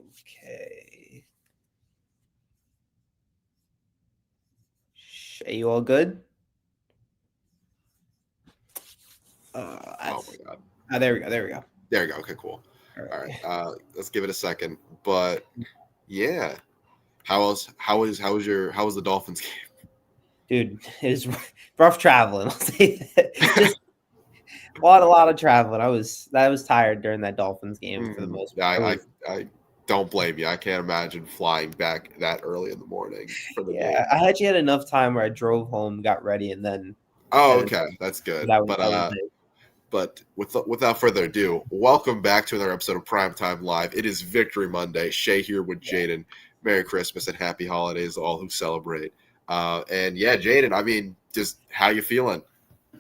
Okay. Are you all good? Oh my God. There we go. There we go. There you go. Okay, cool. All All right. right. Let's give it a second. But yeah, how was the Dolphins game? Dude, it was rough traveling. I'll say that. Just a lot of traveling. I was tired during that Dolphins game for the most I, part. It I was I don't blame you. I can't imagine flying back that early in the morning for the yeah. game. I actually had enough time where I drove home, got ready, and then Oh, headed. okay, that's good. That was it. But without further ado, welcome back to another episode of Primetime Live. It is Victory Monday. Shay here with Jaden. Merry Christmas and Happy Holidays to all who celebrate. And yeah, Jaden, I mean, just how you feeling?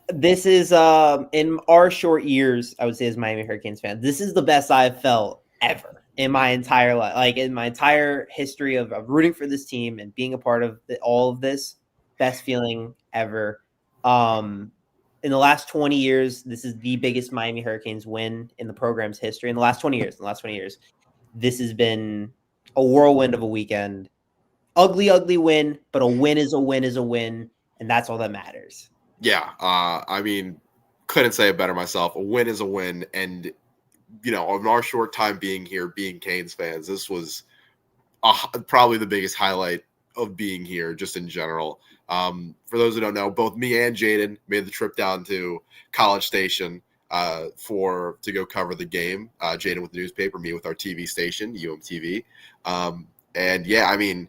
This is in our short years, I would say as Miami Hurricanes fan, this is the best I've felt ever in my entire life. Like in my entire history of rooting for this team and being a part of all of this, best feeling ever. Um in the last 20 years, this is the biggest Miami Hurricanes win in the program's history. In the last 20 years, this has been a whirlwind of a weekend. Ugly win, but a win is a win is a win, and that's all that matters. Yeah, I mean, couldn't say it better myself. A win is a win, and in our short time being here, being Canes fans, this was probably the biggest highlight of being here, just in general. For those who don't know, both me and Jaden made the trip down to College Station to go cover the game. Jaden with the newspaper, me with our TV station, UMTV. And yeah, I mean,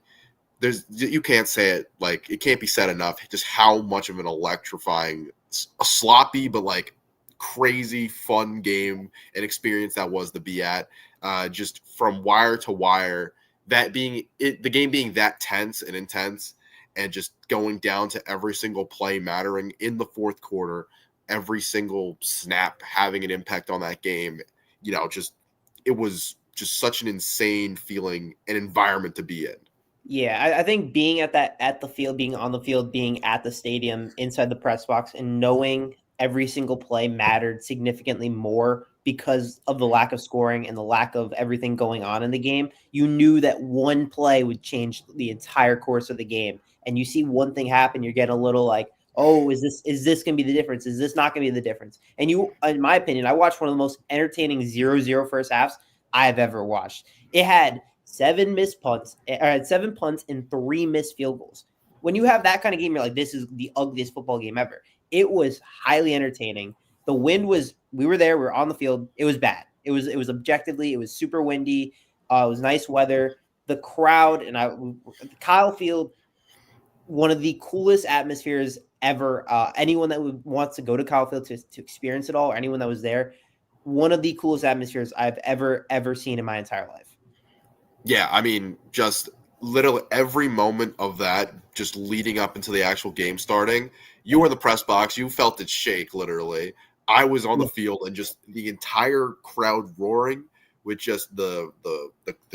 you can't say it, like, it can't be said enough just how much of an electrifying, a sloppy but like crazy fun game and experience that was to be at. Just from wire to wire, that being it, the game being that tense and intense, and just going down to every single play mattering in the fourth quarter, every single snap having an impact on that game. Just it was just such an insane feeling and environment to be in. Yeah, I think being at the field, being on the field, being at the stadium, inside the press box, and knowing every single play mattered significantly more because of the lack of scoring and the lack of everything going on in the game. You knew that one play would change the entire course of the game, and you see one thing happen, you're getting a little like, oh, is this going to be the difference? Is this not going to be the difference? And you, in my opinion, I watched one of the most entertaining 0-0 first halves I've ever watched. It had seven punts and 3 missed field goals. When you have that kind of game, you're like, this is the ugliest football game ever. It was highly entertaining. The wind was, we were there, we were on the field. It was bad. It was objectively, it was super windy. It was nice weather. The crowd Kyle Field, one of the coolest atmospheres ever. Anyone that wants to go to Kyle Field to experience it all, or anyone that was there, one of the coolest atmospheres I've ever seen in my entire life. Yeah, I mean, just literally every moment of that, just leading up into the actual game starting, you were in the press box, you felt it shake, literally. I was on the field, and just the entire crowd roaring with just the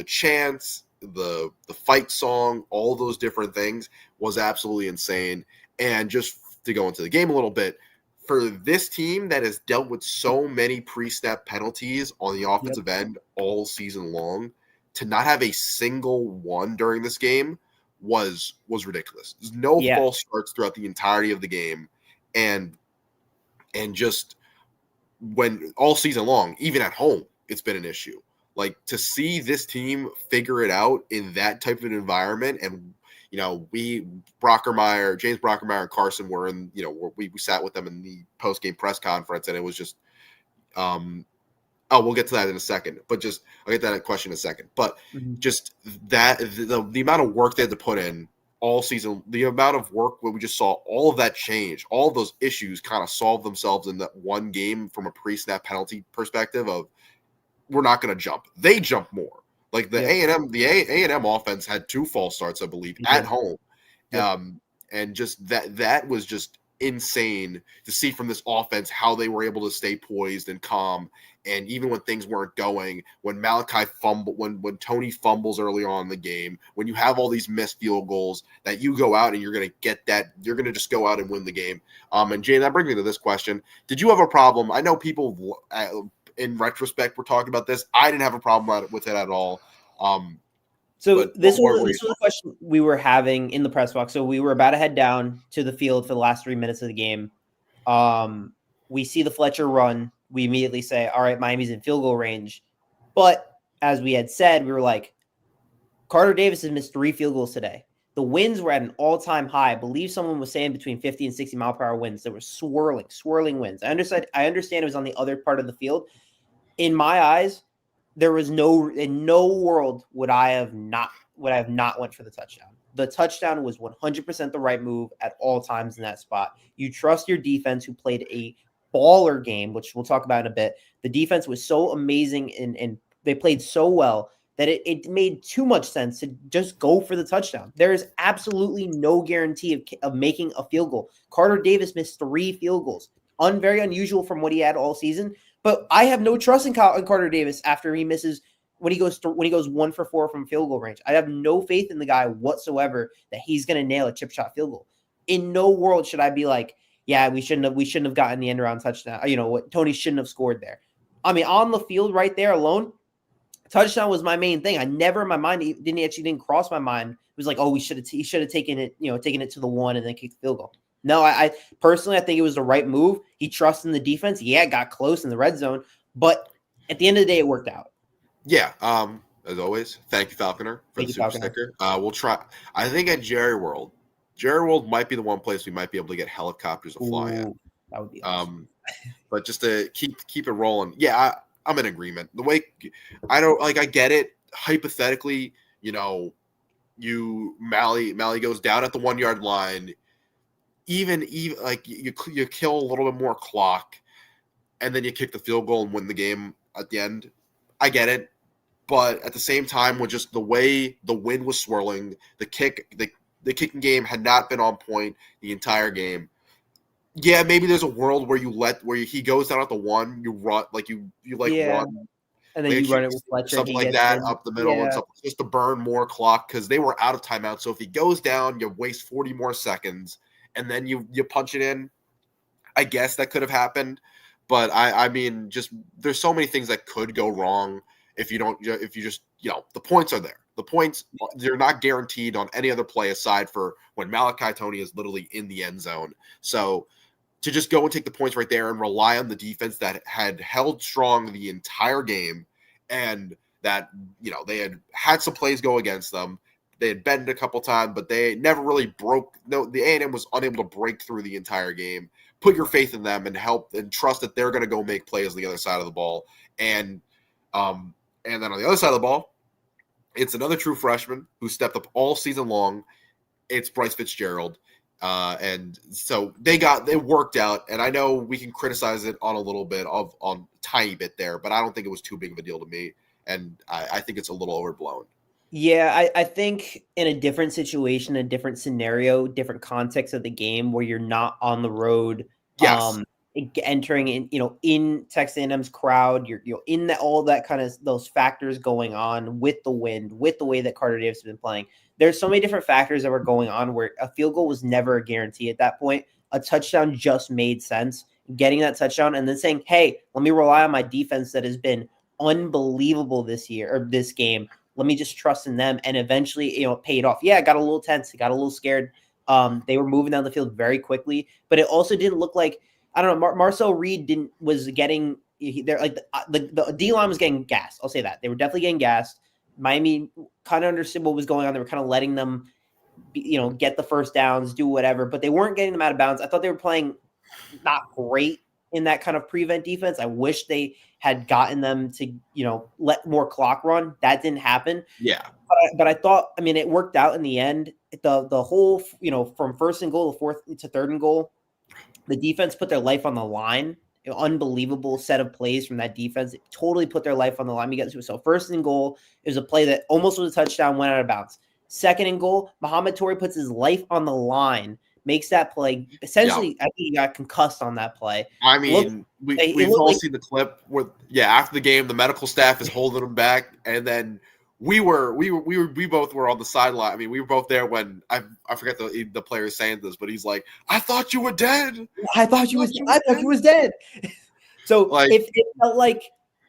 chants, the fight song, all those different things was absolutely insane. And just to go into the game a little bit, for this team that has dealt with so many pre-snap penalties on the offensive end all season long, to not have a single one during this game was ridiculous. There's no false starts throughout the entirety of the game, and just when all season long, even at home, it's been an issue. Like, to see this team figure it out in that type of an environment, and James Brockermeyer, and Carson were in. We sat with them in the post game press conference, and it was just Oh, we'll get to that in a second. But I'll get to that question in a second. But just that the amount of work they had to put in all season, the amount of work where we just saw all of that change, all of those issues kind of solve themselves in that one game from a pre-snap penalty perspective of, we're not going to jump. They jump more. Like the A&M offense had 2 false starts, I believe, at home. And just that was just insane to see from this offense how they were able to stay poised and calm. And even when things weren't going, when when Tony fumbles early on in the game, when you have all these missed field goals, that you go out and you're going to get that, you're going to just go out and win the game. And Jane, that brings me to this question. Did you have a problem? I know people in retrospect were talking about this. I didn't have a problem with it at all. So But this what was were you this was a question we were having in the press box. So we were about to head down to the field for the last 3 minutes of the game. We see the Fletcher run. We immediately say, "All right, Miami's in field goal range." But as we had said, we were like, Carter Davis has missed 3 field goals today. The winds were at an all-time high. I believe someone was saying between 50 and 60 mile per hour winds. There were swirling winds. I understand it was on the other part of the field. In my eyes, there was in no world would I have not went for the touchdown. The touchdown was 100% the right move at all times in that spot. You trust your defense, who played a baller game, which we'll talk about in a bit. The defense was so amazing and they played so well that it made too much sense to just go for the touchdown. There is absolutely no guarantee of making a field goal. Carter Davis missed 3 field goals. Very unusual from what he had all season. But I have no trust in Carter Davis after he misses when he goes 1 for 4 from field goal range. I have no faith in the guy whatsoever that he's going to nail a chip shot field goal. In no world should I be like, yeah, we shouldn't have gotten the end around touchdown. You know what? Tony shouldn't have scored there. I mean, on the field right there alone, touchdown was my main thing. I never in my mind didn't cross my mind. It was like, oh, he should have taken it to the 1 and then kicked the field goal. No, I personally, I think it was the right move. He trusted in the defense. Yeah, it got close in the red zone, but at the end of the day, it worked out. Yeah. As always, thank you, Falconer, for the super sticker. We'll try. I think at Jerry World might be the one place we might be able to get helicopters to fly in. That would be awesome. But just to keep it rolling. Yeah, I'm in agreement. The way I get it. Hypothetically, Mally goes down at the 1 yard line. Even like you kill a little bit more clock, and then you kick the field goal and win the game at the end. I get it, but at the same time, with just the way the wind was swirling, the kicking game had not been on point the entire game. Yeah, maybe there's a world where he goes down at the 1, you run run. And then you run it with Fletcher. Something like that up the middle and something just to burn more clock because they were out of timeout. So if he goes down, you waste 40 more seconds and then you punch it in. I guess that could have happened. But I mean, just there's so many things that could go wrong if you just the points are there. The points, they're not guaranteed on any other play aside for when Malachi Tony is literally in the end zone. So to just go and take the points right there and rely on the defense that had held strong the entire game and that, they had some plays go against them. They had bent a couple times, but they never really broke. No, the A&M was unable to break through the entire game. Put your faith in them and help and trust that they're going to go make plays on the other side of the ball. And then on the other side of the ball, it's another true freshman who stepped up all season long. It's Bryce Fitzgerald. And so they worked out, and I know we can criticize it on a tiny bit there, but I don't think it was too big of a deal to me. And I think it's a little overblown. Yeah, I think in a different situation, a different scenario, different context of the game where you're not on the road, yes. Entering in, in Texas A&M's crowd, you're in all that kind of those factors going on with the wind, with the way that Carter Davis has been playing. There's so many different factors that were going on where a field goal was never a guarantee at that point. A touchdown just made sense. Getting that touchdown and then saying, hey, let me rely on my defense that has been unbelievable this year or this game. Let me just trust in them and eventually, it paid off. Yeah, it got a little tense. It got a little scared. They were moving down the field very quickly, but it also didn't look like, I don't know, Marcel Reed was getting there. Like the D-line was getting gassed. I'll say that. They were definitely getting gassed. Miami kind of understood what was going on. They were kind of letting them, get the first downs, do whatever, but they weren't getting them out of bounds. I thought they were playing not great in that kind of prevent defense. I wish they had gotten them to, let more clock run. That didn't happen. Yeah. But I thought, it worked out in the end. The whole, from first and goal to fourth to third and goal, the defense put their life on the line. Unbelievable set of plays from that defense. It totally put their life on the line. So first and goal, it was a play that almost was a touchdown, went out of bounds. Second and goal, Muhammad Torrey puts his life on the line, makes that play. Essentially, I think he got concussed on that play. I mean, we've all seen the clip where, after the game, the medical staff is holding him back, and then we both were on the sideline. I mean, we were both there when I forget the player saying this, but he's like, "I thought you were dead. I thought you was dead." So it felt like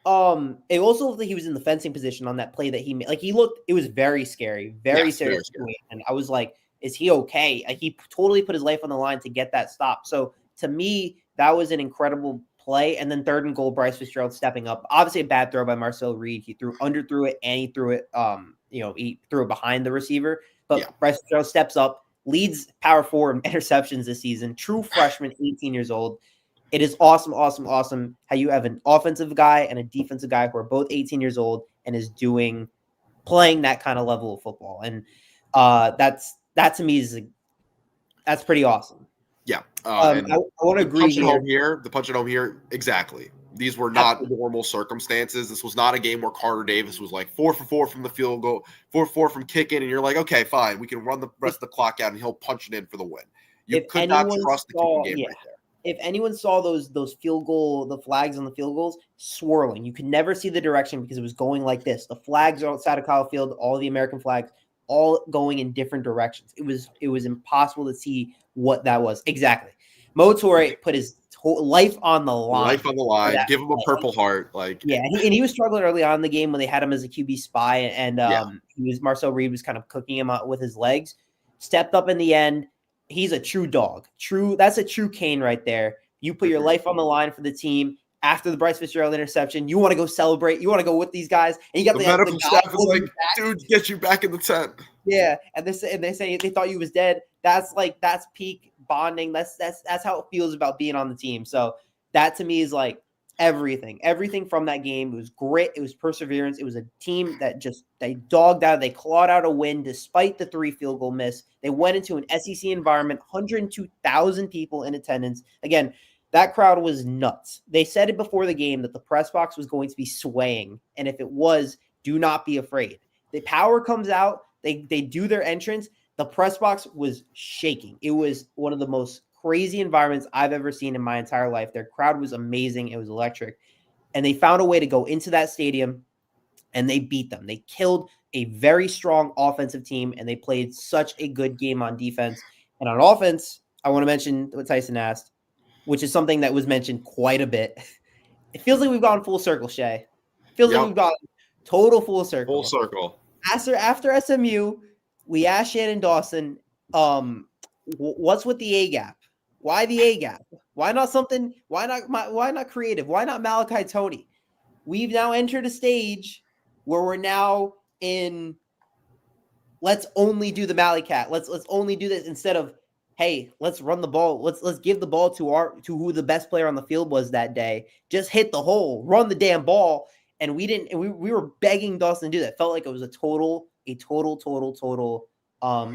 It also looked like he was in the fencing position on that play that he made. Like it was very scary, very Yes, serious very scary. situation. And I was like, is he okay? Like he totally put his life on the line to get that stop. So to me, that was an incredible play. And then third and goal, Bryce Fitzgerald stepping up. Obviously a bad throw by Marcel Reed. He underthrew it and he threw it, he threw it behind the receiver. But Yeah. Bryce Fitzgerald steps up, leads power forward in interceptions this season. True freshman, 18 years old. It is awesome, awesome, awesome how you have an offensive guy and a defensive guy who are both 18 years old and is playing that kind of level of football. And that to me that's pretty awesome. Yeah. I want to agree here. The punch at home here, exactly. These were not Absolutely. normal circumstances. This was not a game where Carter Davis was like 4 for 4 from the field goal, 4 for 4 from kicking, and you're like, okay, fine, we can run the rest of the clock out, and he'll punch it in for the win. You could not trust the kicking game right there. If anyone saw those field goal, the flags on the field goals swirling, you could never see the direction because it was going like this. The flags are outside of Kyle Field, all the American flags, all going in different directions. It was impossible to see what that was exactly. Mo Torre put his life on the line. Life on the line. Give him a Purple Heart. He was struggling early on in the game when they had him as a QB spy, and Marcel Reed was kind of cooking him out with his legs. Stepped up in the end. He's a true dog. That's a true Kane right there. You put your life on the line for the team. After the Bryce Fitzgerald interception, you want to go celebrate. You want to go with these guys, and you got the medical staff is like, dude, get you back in the tent. Yeah, and they say they thought you was dead. That's peak bonding. That's how it feels about being on the team. So that to me is like everything from that game. It was grit. It was perseverance. It was a team that they dogged out. They clawed out a win despite the 3 field goal miss. They went into an SEC environment, 102,000 people in attendance. Again, that crowd was nuts. They said it before the game that the press box was going to be swaying, and if it was, do not be afraid. The power comes out. They do their entrance. The press box was shaking. It was one of the most crazy environments I've ever seen in my entire life. Their crowd was amazing. It was electric. And they found a way to go into that stadium and they beat them. They killed a very strong offensive team and they played such a good game on defense. And on offense, I want to mention what Tyson asked, which is something that was mentioned quite a bit. It feels like we've gone full circle, Shay. It feels like we've gone total full circle. Full circle. After SMU, we asked Shannon Dawson, what's with the A gap? Why the A gap? Why not something? Why not creative? Why not Malachi Tony? We've now entered a stage where we're now in. Let's only do the Malachi. Let's only do this instead of, hey, let's run the ball. Let's give the ball to who the best player on the field was that day. Just hit the hole, run the damn ball. And we didn't. And we were begging Dawson to do that. Felt like it was a total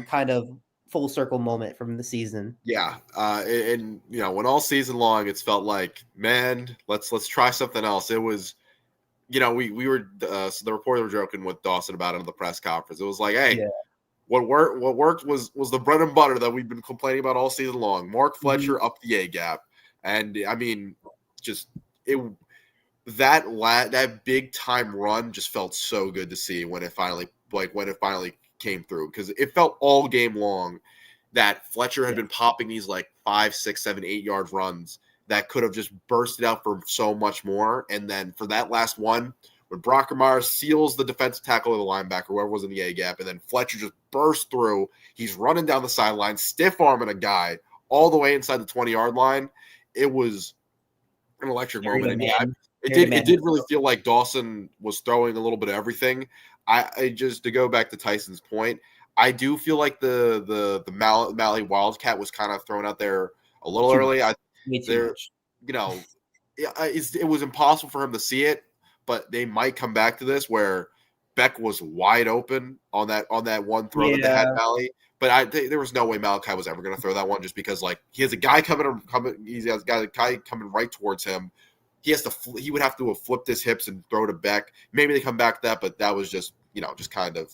kind of full circle moment from the season. Yeah, and when all season long, it's felt like, man, let's try something else. It was, we were so the reporters were joking with Dawson about it in the press conference. It was like, hey, what worked was the bread and butter that we've been complaining about all season long. Mark Fletcher up the A gap, and I mean, just that big time run just felt so good to see when it finally came through, because it felt all game long that Fletcher had been popping these like 5, 6, 7, 8 yard runs that could have just bursted out for so much more. And then for that last one, when Brockermeyer seals the defensive tackle of the linebacker, whoever was in the A gap, and then Fletcher just bursts through. He's running down the sideline, stiff arming a guy all the way inside the 20-yard line. It was an electric moment. And it did really feel like Dawson was throwing a little bit of everything. I just, to go back to Tyson's point, I do feel like the Malley Wildcat was kind of thrown out there a little early. It was impossible for him to see it, but they might come back to this where Beck was wide open on that one throw that they had Malley. But there was no way Malachi was ever going to throw that one, just because he has a guy coming. He's got a guy coming right towards him. He would have to have flipped his hips and throw to Beck. Maybe they come back to that, but that was just kind of.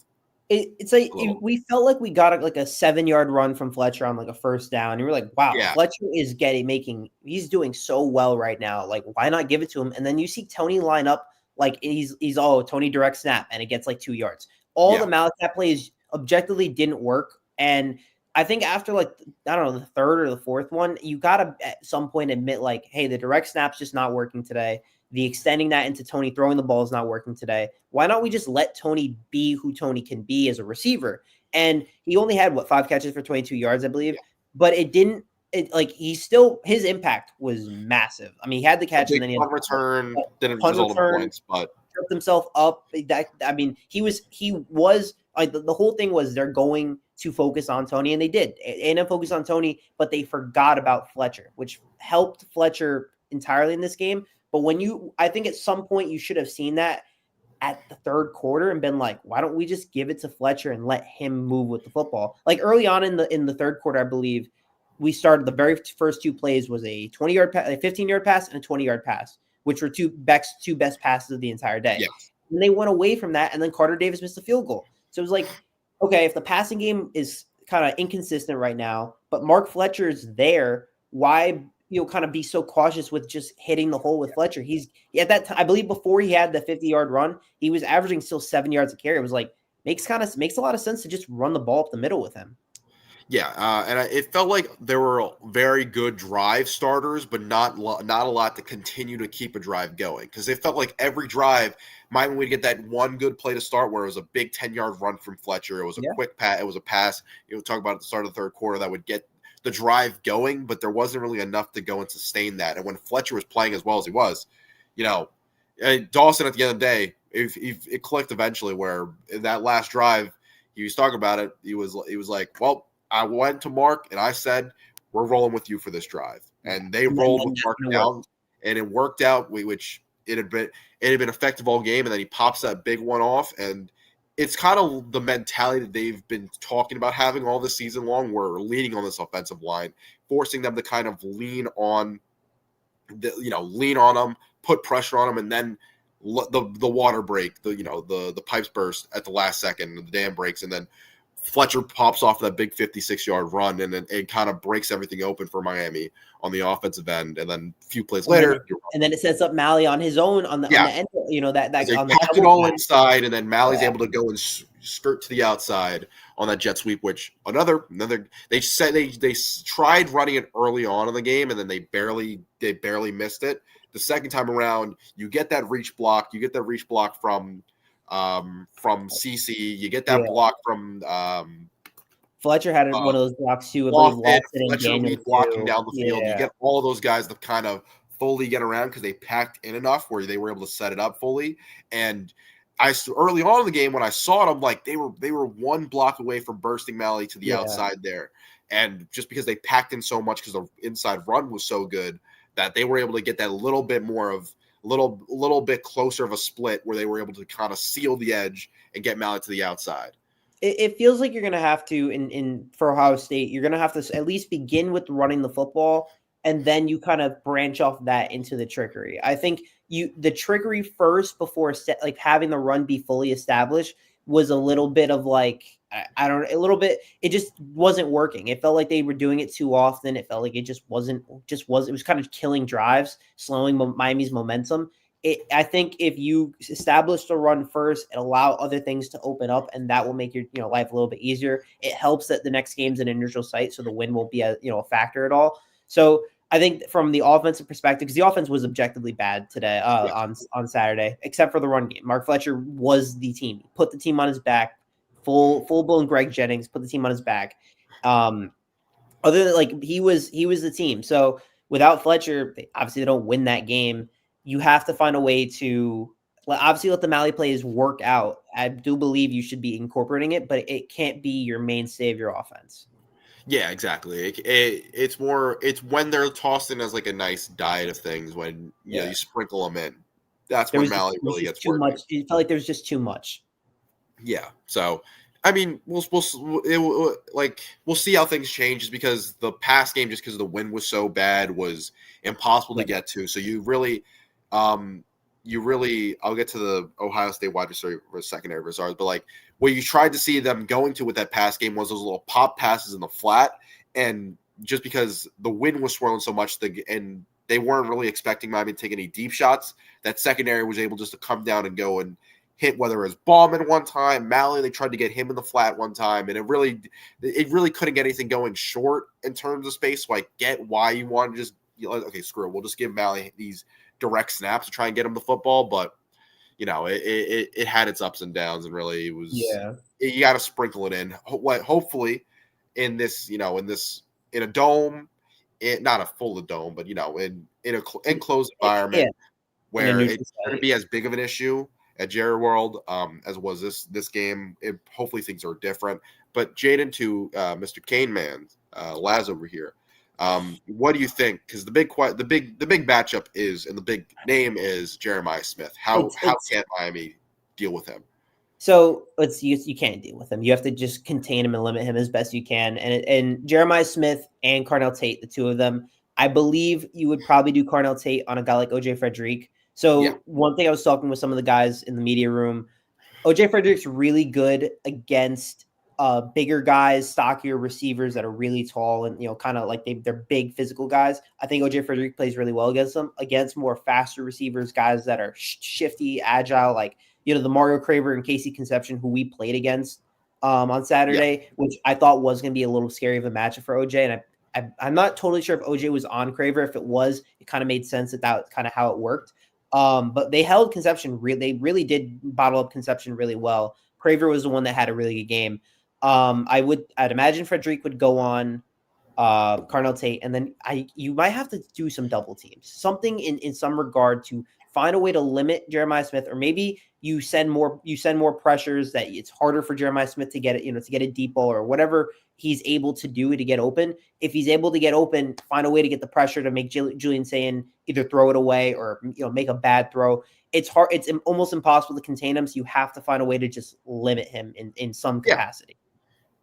It's like we felt like we got a 7-yard run from Fletcher on a first down. And we were like, wow, Fletcher is he's doing so well right now. Like, why not give it to him? And then you see Tony line up like he's Tony direct snap, and it gets 2 yards. All the Malachi plays objectively didn't work. And I think after the third or the fourth one, you got to at some point admit hey, the direct snap's just not working today. The extending that into Tony throwing the ball is not working today. Why not we just let Tony be who Tony can be as a receiver? And he only had 5 catches for 22 yards, I believe, but it didn't. His impact was massive. I mean, he had the A catch and big then he had punt return didn't punt result in return, points, but tripped himself up. He was like the whole thing was they're going to focus on Tony, and they did. And focus on Tony, but they forgot about Fletcher, which helped Fletcher entirely in this game. But I think at some point you should have seen that at the third quarter and been like, why don't we just give it to Fletcher and let him move with the football? Like early on in the third quarter, I believe we started the very first 2 plays was a 20-yard pass, a 15-yard pass, and a 20-yard pass, which were two best passes of the entire day. yeah. And they went away from that, and then Carter Davis missed a field goal. So it was like, okay, if the passing game is kind of inconsistent right now, but Mark Fletcher is there, why kind of be so cautious with just hitting the hole with Fletcher? He's at that time, I believe before he had the 50-yard run, he was averaging still 7 yards a carry. It was like makes a lot of sense to just run the ball up the middle with him. Yeah, and it felt like there were very good drive starters, but not a lot to continue to keep a drive going. Because it felt like every drive, Miami would get that one good play to start where it was a big 10-yard run from Fletcher. It was a quick pass. It was a pass. Talk about at the start of the third quarter that would get the drive going, but there wasn't really enough to go and sustain that. And when Fletcher was playing as well as he was, Dawson at the end of the day, it clicked eventually where in that last drive, he was talking about it. He was like, well, I went to Mark and I said, we're rolling with you for this drive. And they rolled with Mark down, and it worked out, which it had been effective all game. And then he pops that big one off. And it's kind of the mentality that they've been talking about having all this season long, where we're leaning on this offensive line, forcing them to kind of lean on them, put pressure on them, and then the water break, the pipes burst at the last second, the dam breaks, and then Fletcher pops off that big 56-yard run, and then it kind of breaks everything open for Miami on the offensive end. And then a few plays later, and then it sets up Mally on his own on the end. That they on popped it all inside, and then Mally's able to go and skirt to the outside on that jet sweep. Which another they said they tried running it early on in the game, and then they barely missed it. The second time around, you get that reach block. You get that reach block from CC. You get that block from Fletcher had one of those blocks too. Fletcher lead blocking down the field. You get all those guys to kind of fully get around because they packed in enough where they were able to set it up fully. And early on in the game when I saw it, I'm like they were one block away from bursting Mally to the outside there. And just because they packed in so much because the inside run was so good that they were able to get that little bit more of little bit closer of a split where they were able to kind of seal the edge and get Mally to the outside. It feels like you're going to have to for Ohio State, you're going to have to at least begin with running the football, and then you kind of branch off that into the trickery. I think the trickery first before like having the run be fully established was a little bit of like, it just wasn't working. It felt like they were doing it too often. It felt like it was kind of killing drives, slowing Miami's momentum. I think if you establish the run first and allow other things to open up, and that will make your life a little bit easier. It helps that the next game's in a neutral site, so the win won't be a factor at all. So I think from the offensive perspective, because the offense was objectively bad today on Saturday, except for the run game. Mark Fletcher was the team. He put the team on his back. Full blown Greg Jennings put the team on his back. Other than he was the team. So without Fletcher, obviously they don't win that game. You have to find a way to obviously let the Mally plays work out. I do believe you should be incorporating it, but it can't be your mainstay of your offense. Yeah, exactly. It's when they're tossed in as like a nice diet of things when you sprinkle them in. That's when Mally really gets too much. It felt like there's just too much. Yeah. So, I mean, we'll see how things change, just because the past game, just because the wind was so bad, was impossible to get to. So you really, I'll get to the Ohio State wide receiver secondary reserves, but what you tried to see them going to with that pass game was those little pop passes in the flat, and just because the wind was swirling so much, and they weren't really expecting Miami to take any deep shots, that secondary was able just to come down and go and hit, whether it was Ballman one time, Mally, they tried to get him in the flat one time, and it really couldn't get anything going short in terms of space. So I get why you want to just, okay, screw it, we'll just give Mally these direct snaps to try and get him the football, but it had its ups and downs, and really it was you got to sprinkle it in. Hopefully, in this in a dome, not a full dome, but in a enclosed environment where it shouldn't be as big of an issue at Jerry World as was this game. Hopefully things are different. But Jaden, to Mr. Kane Man, Laz over here. What do you think? Because the big matchup is, and the big name is Jeremiah Smith. How can Miami deal with him? So you can't deal with him. You have to just contain him and limit him as best you can. And Jeremiah Smith and Carnell Tate, the two of them, I believe you would probably do Carnell Tate on a guy like OJ Frederick. So one thing I was talking with some of the guys in the media room, OJ Frederick's really good against bigger guys, stockier receivers that are really tall and kind of like they're big physical guys. I think OJ Frederick plays really well against them. Against more faster receivers, guys that are shifty, agile, like the Mario Craver and Casey Conception, who we played against on Saturday, which I thought was going to be a little scary of a matchup for OJ. And I'm not totally sure if OJ was on Craver. If it was, it kind of made sense that kind of how it worked. But they held Conception. They really did bottle up Conception really well. Craver was the one that had a really good game. I'd imagine Frederick would go on Carnell Tate, and then you might have to do some double teams, something in some regard to find a way to limit Jeremiah Smith, or maybe you send more pressures that it's harder for Jeremiah Smith to get it, to get a deep ball or whatever he's able to do to get open. If he's able to get open, find a way to get the pressure to make Julian Sayin either throw it away or make a bad throw. It's hard. It's almost impossible to contain him. So you have to find a way to just limit him in some capacity.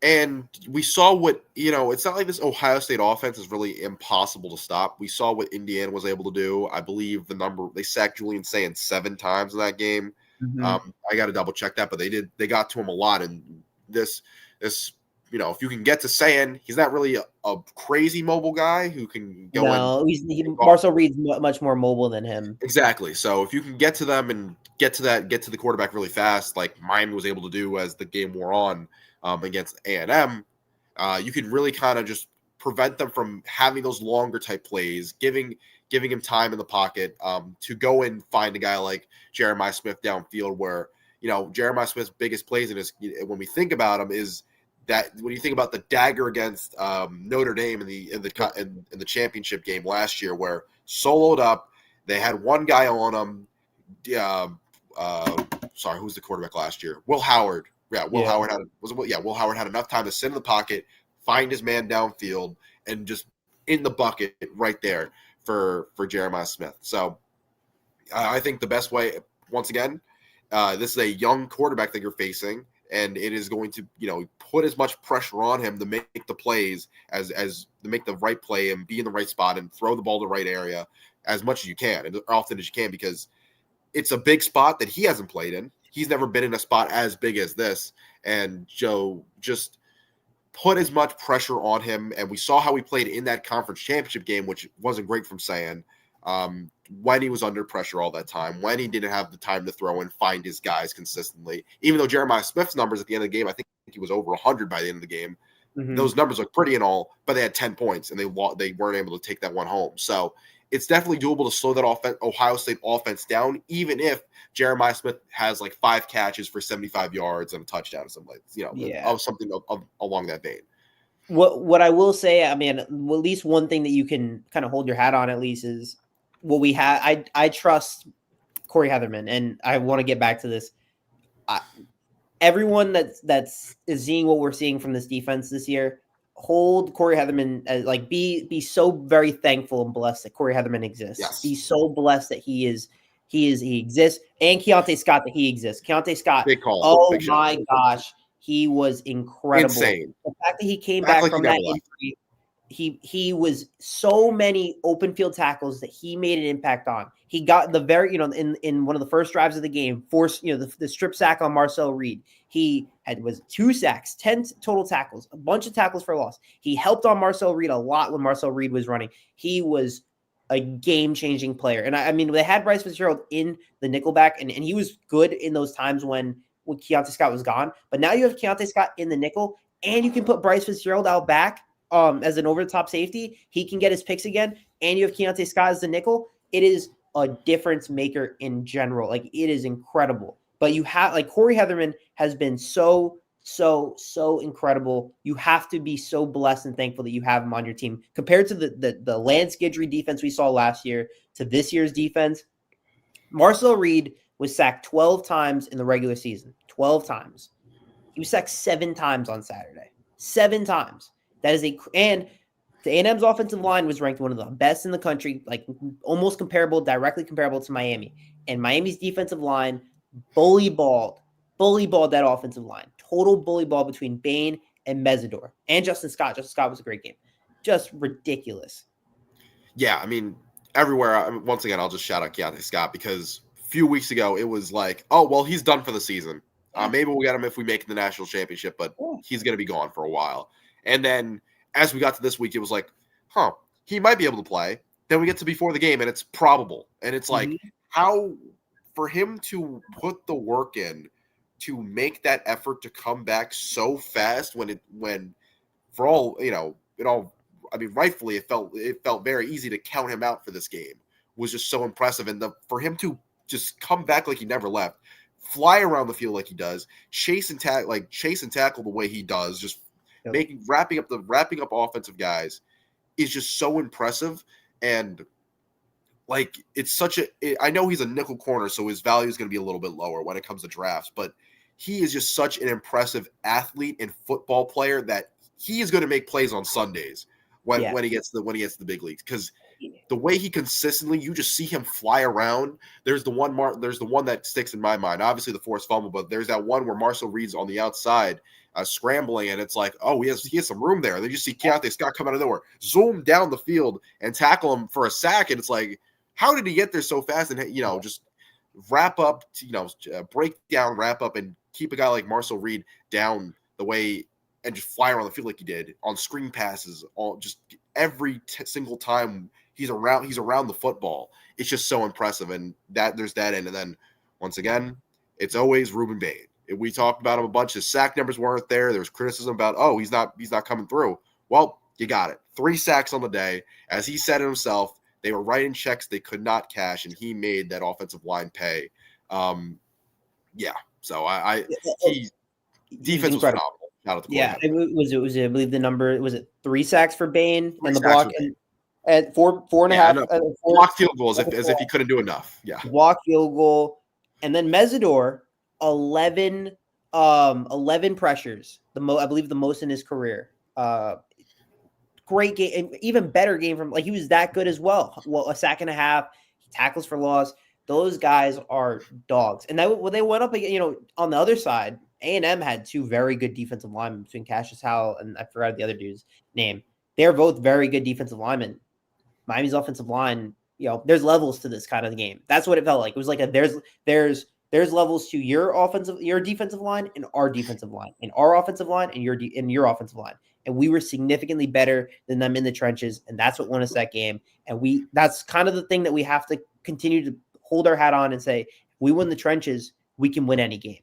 And we saw what, it's not like this Ohio State offense is really impossible to stop. We saw what Indiana was able to do. I believe they sacked Julian Sayin 7 times in that game. Mm-hmm. I got to double check that, but they got to him a lot. And this, if you can get to Sayin, he's not really a crazy mobile guy who can go in. Marcel Reed's much more mobile than him. Exactly. So if you can get to them and get to the quarterback really fast, like Miami was able to do as the game wore on, against A&M, you can really kind of just prevent them from having those longer type plays, giving him time in the pocket to go and find a guy like Jeremiah Smith downfield, where Jeremiah Smith's biggest plays when we think about him is that when you think about the dagger against Notre Dame in the championship game last year, where soloed up, they had one guy on him. Who's the quarterback last year? Will Howard. Will Howard had enough time to sit in the pocket, find his man downfield, and just in the bucket right there for Jeremiah Smith. So I think the best way, once again, this is a young quarterback that you're facing, and it is going to put as much pressure on him to make the plays as to make the right play and be in the right spot and throw the ball to the right area as much as you can and often as you can, because it's a big spot that he hasn't played in. He's never been in a spot as big as this, and Joe just put as much pressure on him. And we saw how he played in that conference championship game, which wasn't great from Sayin, when he was under pressure all that time, when he didn't have the time to throw and find his guys consistently. Even though Jeremiah Smith's numbers at the end of the game, I think he was over 100 by the end of the game. Mm-hmm. Those numbers look pretty and all, but they had 10 points, and they weren't able to take that one home. So it's definitely doable to slow that Ohio State offense down, even if Jeremiah Smith has like 5 catches for 75 yards and a touchdown or something something along that vein. What I will say, I mean, at least one thing that you can kind of hold your hat on at least is what we have. I trust Corey Heatherman, and I want to get back to this. Everyone that's seeing what we're seeing from this defense this year, hold Corey Heatherman as be so very thankful and blessed that Corey Heatherman exists. Yes. Be so blessed that he exists, and Keontae Scott that he exists. Keontae Scott, big call. Oh big my shot. Gosh, he was incredible. Insane. The fact that he came back from that injury, he was so many open field tackles that he made an impact on. He got the very, in one of the first drives of the game, forced, the strip sack on Marcel Reed. He was 2 sacks, 10 total tackles, a bunch of tackles for loss. He helped on Marcel Reed a lot when Marcel Reed was running. He was a game-changing player. And I mean, they had Bryce Fitzgerald in the nickelback, and he was good in those times when Keontae Scott was gone. But now you have Keontae Scott in the nickel, and you can put Bryce Fitzgerald out back as an over-the-top safety. He can get his picks again, and you have Keontae Scott as the nickel. It is a difference maker in general. Like, it is incredible. But you have, like, Corey Heatherman has been so incredible. You have to be so blessed and thankful that you have him on your team. Compared to the Lance Guidry defense we saw last year to this year's defense, Marcel Reed was sacked 12 times in the regular season. 12 times. He was sacked 7 times on Saturday. 7 times. That is and the A&M's offensive line was ranked one of the best in the country, like almost comparable, directly comparable to Miami. And Miami's defensive line bully balled that offensive line. Total bully ball between Bain and Mesidor and Justin Scott. Justin Scott was a great game. Just ridiculous. Yeah, I mean, everywhere. Once again, I'll just shout out Keontae Scott because a few weeks ago it was like, oh, well, he's done for the season. Maybe we'll get him if we make the national championship, but he's going to be gone for a while. And then as we got to this week, it was like, he might be able to play. Then we get to before the game, and it's probable. And it's like, how for him to put the work in to make that effort to come back so fast when for all, I mean, rightfully, it felt very easy to count him out for this game was just so impressive. And for him to just come back like he never left, fly around the field like he does, chase and tackle the way he does, just wrapping up offensive guys is just so impressive. And like, it's I know he's a nickel corner, so his value is going to be a little bit lower when it comes to drafts, but he is just such an impressive athlete and football player that he is going to make plays on Sundays when he gets to the big leagues, because the way he consistently, you just see him fly around. There's the one that sticks in my mind. Obviously the forced fumble, but there's that one where Marcel Reed's on the outside scrambling, and it's like, oh, he has some room there. And then you see Keontae Scott come out of nowhere, zoom down the field, and tackle him for a sack. And it's like, how did he get there so fast? And just wrap up, break down, wrap up, and keep a guy like Marcel Reed down the way, and just fly around the field like he did on screen passes, just every single time he's around the football. It's just so impressive. And there's that end. And then once again, it's always Ruben Bain. We talked about him a bunch. His sack numbers weren't there. There was criticism about, oh, he's not coming through. Well, you got it. 3 sacks on the day. As he said it himself, they were writing checks they could not cash, and he made that offensive line pay. So defense was phenomenal. Shout out to it was I believe the number was it 3 sacks for Bain and the block at 4.5 block field goals as if he couldn't do enough. Yeah, block field goal, and then Mesidor 11 pressures. I believe the most in his career. Great game, and even better game from, like, he was that good as well. Well, a sack and a half, he tackles for loss. Those guys are dogs. And when they went up, on the other side, A&M had 2 very good defensive linemen between Cassius Howell and I forgot the other dude's name. They're both very good defensive linemen. Miami's offensive line, there's levels to this kind of game. That's what it felt like. It was like there's levels to your defensive line and our defensive line, and our offensive line and your offensive line. And we were significantly better than them in the trenches, and that's what won us that game. And that's kind of the thing that we have to continue to hold our hat on and say, if we win the trenches, we can win any game.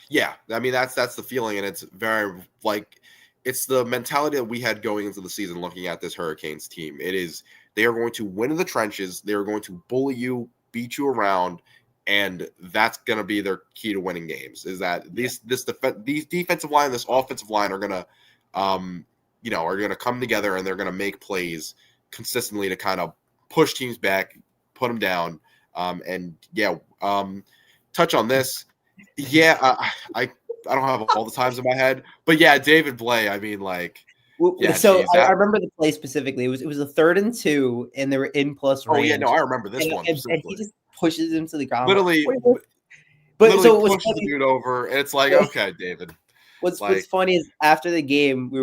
Yeah, I mean, that's the feeling, and it's very, like, it's the mentality that we had going into the season looking at this Hurricanes team. It is, they are going to win in the trenches, they are going to bully you, beat you around, and that's going to be their key to winning games, is that these defensive line, this offensive line are going to come together, and they're going to make plays consistently to kind of push teams back, put them down, touch on this. Yeah, I don't have all the times in my head, but yeah, David Blay. I mean, like, I remember the play specifically. It was a 3rd and 2, and they were in plus range. Oh yeah, no, I remember this one. And he just pushes him to the ground. Literally pushes the dude over, and it's like, okay, David. What's funny is after the game, we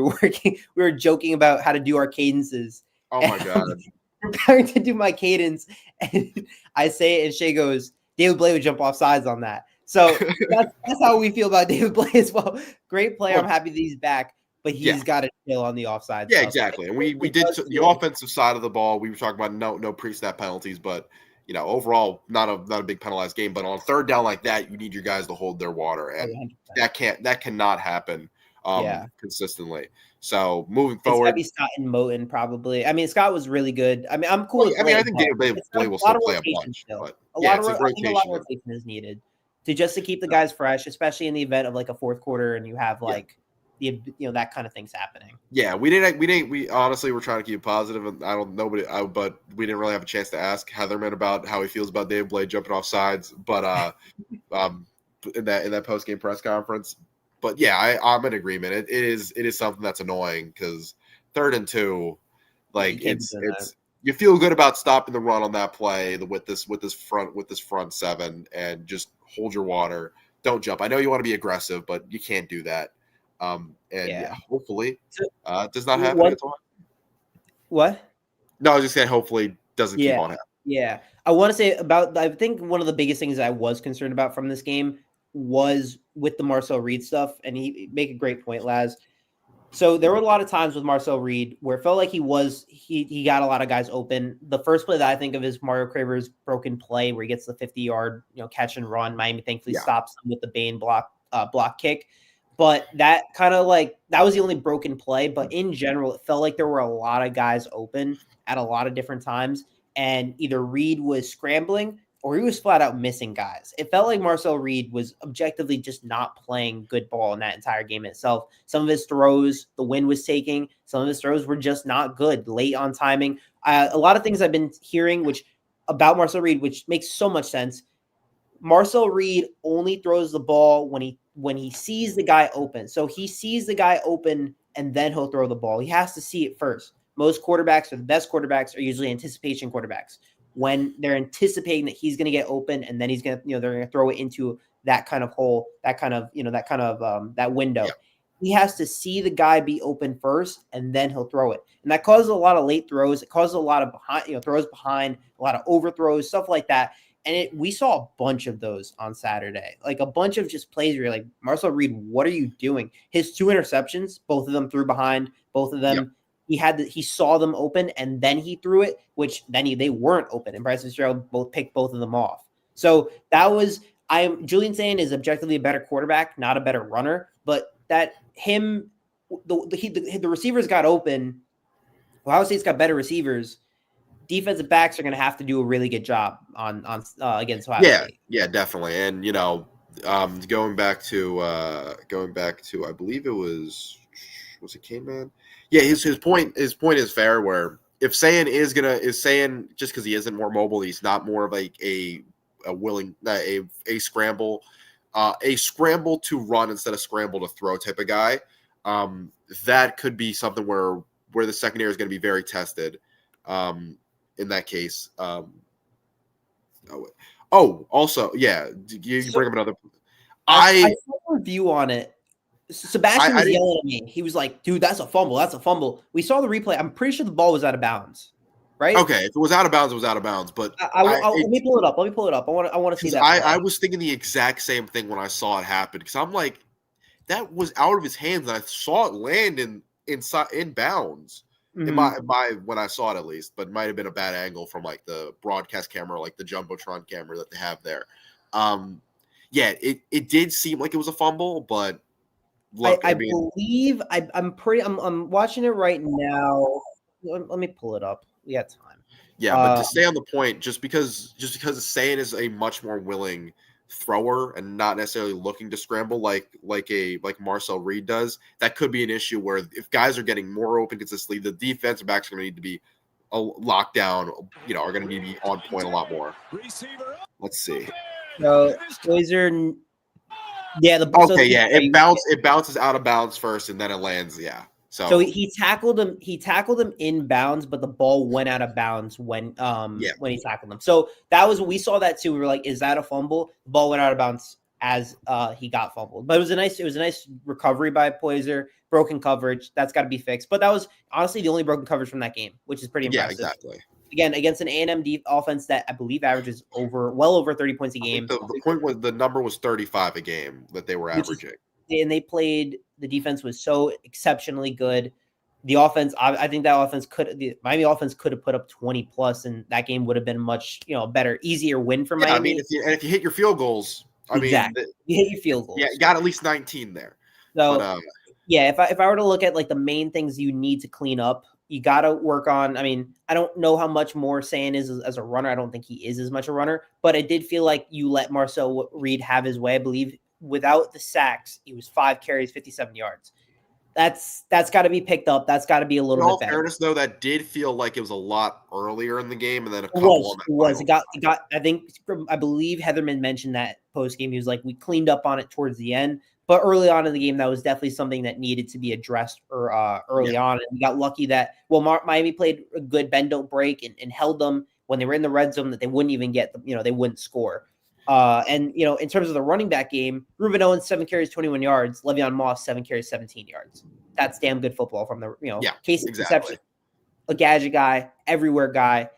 were joking about how to do our cadences. Oh my god! Preparing to do my cadence, and I say it, and Shay goes, "David Blay would jump off sides on that." So that's how we feel about David Blay as well. Great player. I'm happy that he's back, but he's got to chill on the offside. Yeah, exactly. And we did the offensive side of the ball. We were talking about no pre-snap penalties, but overall not a big penalized game. But on 3rd down like that, you need your guys to hold their water, and 100%. that cannot happen consistently. So moving It's got to forward, be Scott and Moten probably. I mean, Scott was really good. I mean, I'm cool well, with I mean, I Blake, think but David it's got Blay a will lot still of play a rotation bunch, still. but A yeah, lot of it's a I think a lot of rotation. rotation is needed to keep the guys fresh, especially in the event of like a fourth quarter and you have like that kind of things happening. Yeah, we honestly were trying to keep it positive, and but we didn't really have a chance to ask Heatherman about how he feels about David Blade jumping off sides, but in that post game press conference. But yeah, I'm in agreement. It is something that's annoying because 3rd and 2, like You can't be doing that. you feel good about stopping the run on that play with this front 7 and just hold your water. Don't jump. I know you want to be aggressive, but you can't do that. And hopefully, it does not happen against Ohio. What? No, I was just saying, hopefully, it doesn't keep on happening. Yeah. I want to say I think one of the biggest things I was concerned about from this game was with the Marcel Reed stuff, and he make a great point, Laz. So there were a lot of times with Marcel Reed where it felt like he got a lot of guys open. The first play that I think of is Mario Craver's broken play where he gets the 50-yard catch and run. Miami thankfully stops him with the Bain block kick. But that kind of that was the only broken play. But in general, it felt like there were a lot of guys open at a lot of different times. And either Reed was scrambling or he was flat out missing guys. It felt like Marcel Reed was objectively just not playing good ball in that entire game itself. Some of his throws, the wind was taking. Some of his throws were just not good, late on timing. A lot of things I've been hearing about Marcel Reed, which makes so much sense. Marcel Reed only throws the ball when he sees the guy open. So he sees the guy open and then he'll throw the ball. He has to see it first. Most quarterbacks, or the best quarterbacks, are usually anticipation quarterbacks. When they're anticipating that he's going to get open and then he's going to, they're going to throw it into that kind of hole, that window. Yeah. He has to see the guy be open first and then he'll throw it. And that causes a lot of late throws. It causes a lot of throws behind, a lot of overthrows, stuff like that. And we saw a bunch of those on Saturday, like a bunch of just plays where you're like, Marcel Reed, what are you doing? His 2 interceptions, both of them threw behind, both of them. Yep. He saw them open and then he threw it, which then they weren't open. And Bryce Fitzgerald picked both of them off. So that was, Julian Sand is objectively a better quarterback, not a better runner, but that the receivers got open. Ohio State's got better receivers. Defensive backs are going to have to do a really good job on against Ohio State. Yeah, definitely. And going back to I believe it was it K-Man? Yeah, his point is fair. Where if Sayan is Sayan just because he isn't more mobile, he's not more of a scramble to run instead of scramble to throw type of guy. That could be something where the secondary is going to be very tested. In that case, also, yeah, you bring up another. I saw a review on it. Sebastian was yelling at me. He was like, "Dude, that's a fumble. That's a fumble." We saw the replay. I'm pretty sure the ball was out of bounds, right? Okay, if it was out of bounds, it was out of bounds. But let me pull it up. I want to see that. I was thinking the exact same thing when I saw it happen because I'm like, that was out of his hands, and I saw it land in bounds. Mm-hmm. When I saw it, at least, but it might have been a bad angle from like the broadcast camera, like the Jumbotron camera that they have there. It did seem like it was a fumble, but look, I believe I'm watching it right now. Let me pull it up. We got time. Yeah, but to stay on the point, just because Sayan is a much more willing thrower and not necessarily looking to scramble like Marcel Reed does, that could be an issue where if guys are getting more open consistently, the defensive backs are going to need to be locked down, are going to need to be on point a lot more. Let's see. So Poiser, it bounces out of bounds first and then it lands. Yeah. So he tackled him. He tackled him in bounds, but the ball went out of bounds when he tackled him. So we saw that too. We were like, "Is that a fumble?" The ball went out of bounds as he got fumbled. But it was a nice recovery by Poiser. Broken coverage that's got to be fixed. But that was honestly the only broken coverage from that game, which is pretty impressive. Yeah, exactly. Again, against an A&M offense that I believe averages well over 30 points a game. The number was 35 a game that they were averaging. And the defense was so exceptionally good. The offense, I think the Miami offense could have put up 20 plus, and that game would have been much, better, easier win for Miami. I mean, if you hit your field goals, you hit your field goals. Yeah, you got at least 19 there. So, Yeah, if I were to look at like the main things you need to clean up, you got to work on. I mean, I don't know how much more Saiyan is as a runner. I don't think he is as much a runner, but I did feel like you let Marcel Reed have his way. I believe without the sacks, he was 5 carries, 57 yards. That's got to be picked up. That's got to be a In little bit all better. fairness, though, that did feel like it was a lot earlier in the game, and then a It couple was. on that It was. final. It got. I think. I believe Heatherman mentioned that post game. He was like, we cleaned up on it towards the end, but early on in the game, that was definitely something that needed to be addressed early Yeah, on. And we got lucky that Miami played a good bend don't break and held them when they were in the red zone that they wouldn't even get. They wouldn't score. And in terms of the running back game, Ruben Owens 7 carries, 21 yards. Le'Veon Moss 7 carries, 17 yards. That's damn good football from the yeah, Casey exactly. Conception, a gadget guy, everywhere guy.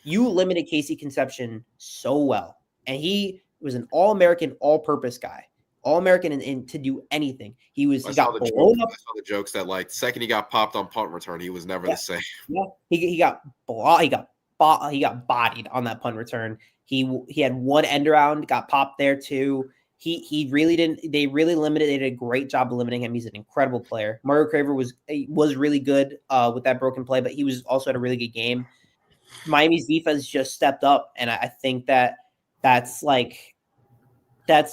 You limited Casey Conception so well, and he was an All-American, all-purpose guy, All-American in to do anything. He got blown up. I saw the jokes that like second he got popped on punt return, he was never Yeah, the same. yeah. He got bodied on that punt return. He had one end around, got popped there too. He really didn't. They really limited. They did a great job of limiting him. He's an incredible player. Mario Craver was really good with that broken play, but he was also had a really good game. Miami's defense just stepped up, and I think that's that's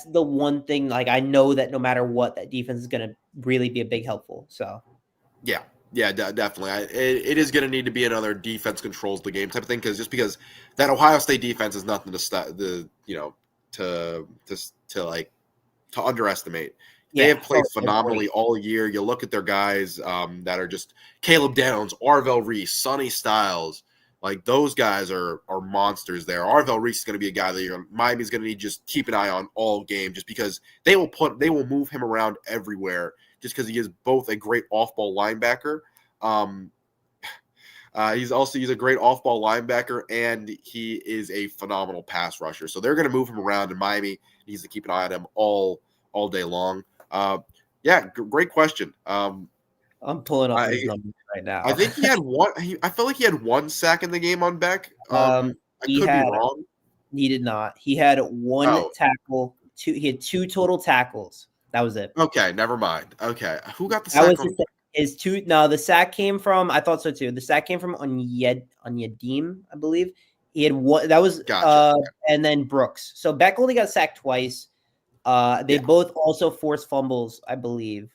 the one thing. Like I know that no matter what, that defense is going to really be a big helpful. So Yeah, yeah, definitely. It is going to need to be another defense controls the game type of thing because that Ohio State defense is nothing to underestimate. They yeah, have played phenomenally all year. You look at their guys that are just Caleb Downs, Arvell Reese, Sonny Styles. Like those guys are monsters there. Arvell Reese is going to be a guy that Miami's going to need to just keep an eye on all game, just because they will move him around everywhere, just because he is both a great off-ball linebacker. He's a great off-ball linebacker, and he is a phenomenal pass rusher. So they're going to move him around, and Miami needs to keep an eye on him all day long. Great question. I'm pulling up these numbers right now. I think he had one. I felt like he had one sack in the game on Beck. I could be wrong. He did not. He had one tackle. He had 2 total tackles. That was it. Okay, never mind. Okay, who got the sack? That was his 2. No, the sack came from. I thought so too. The sack came from Onyedim, I believe. He had one. That was gotcha. And then Brooks. So Beck only got sacked twice. They both also forced fumbles, I believe.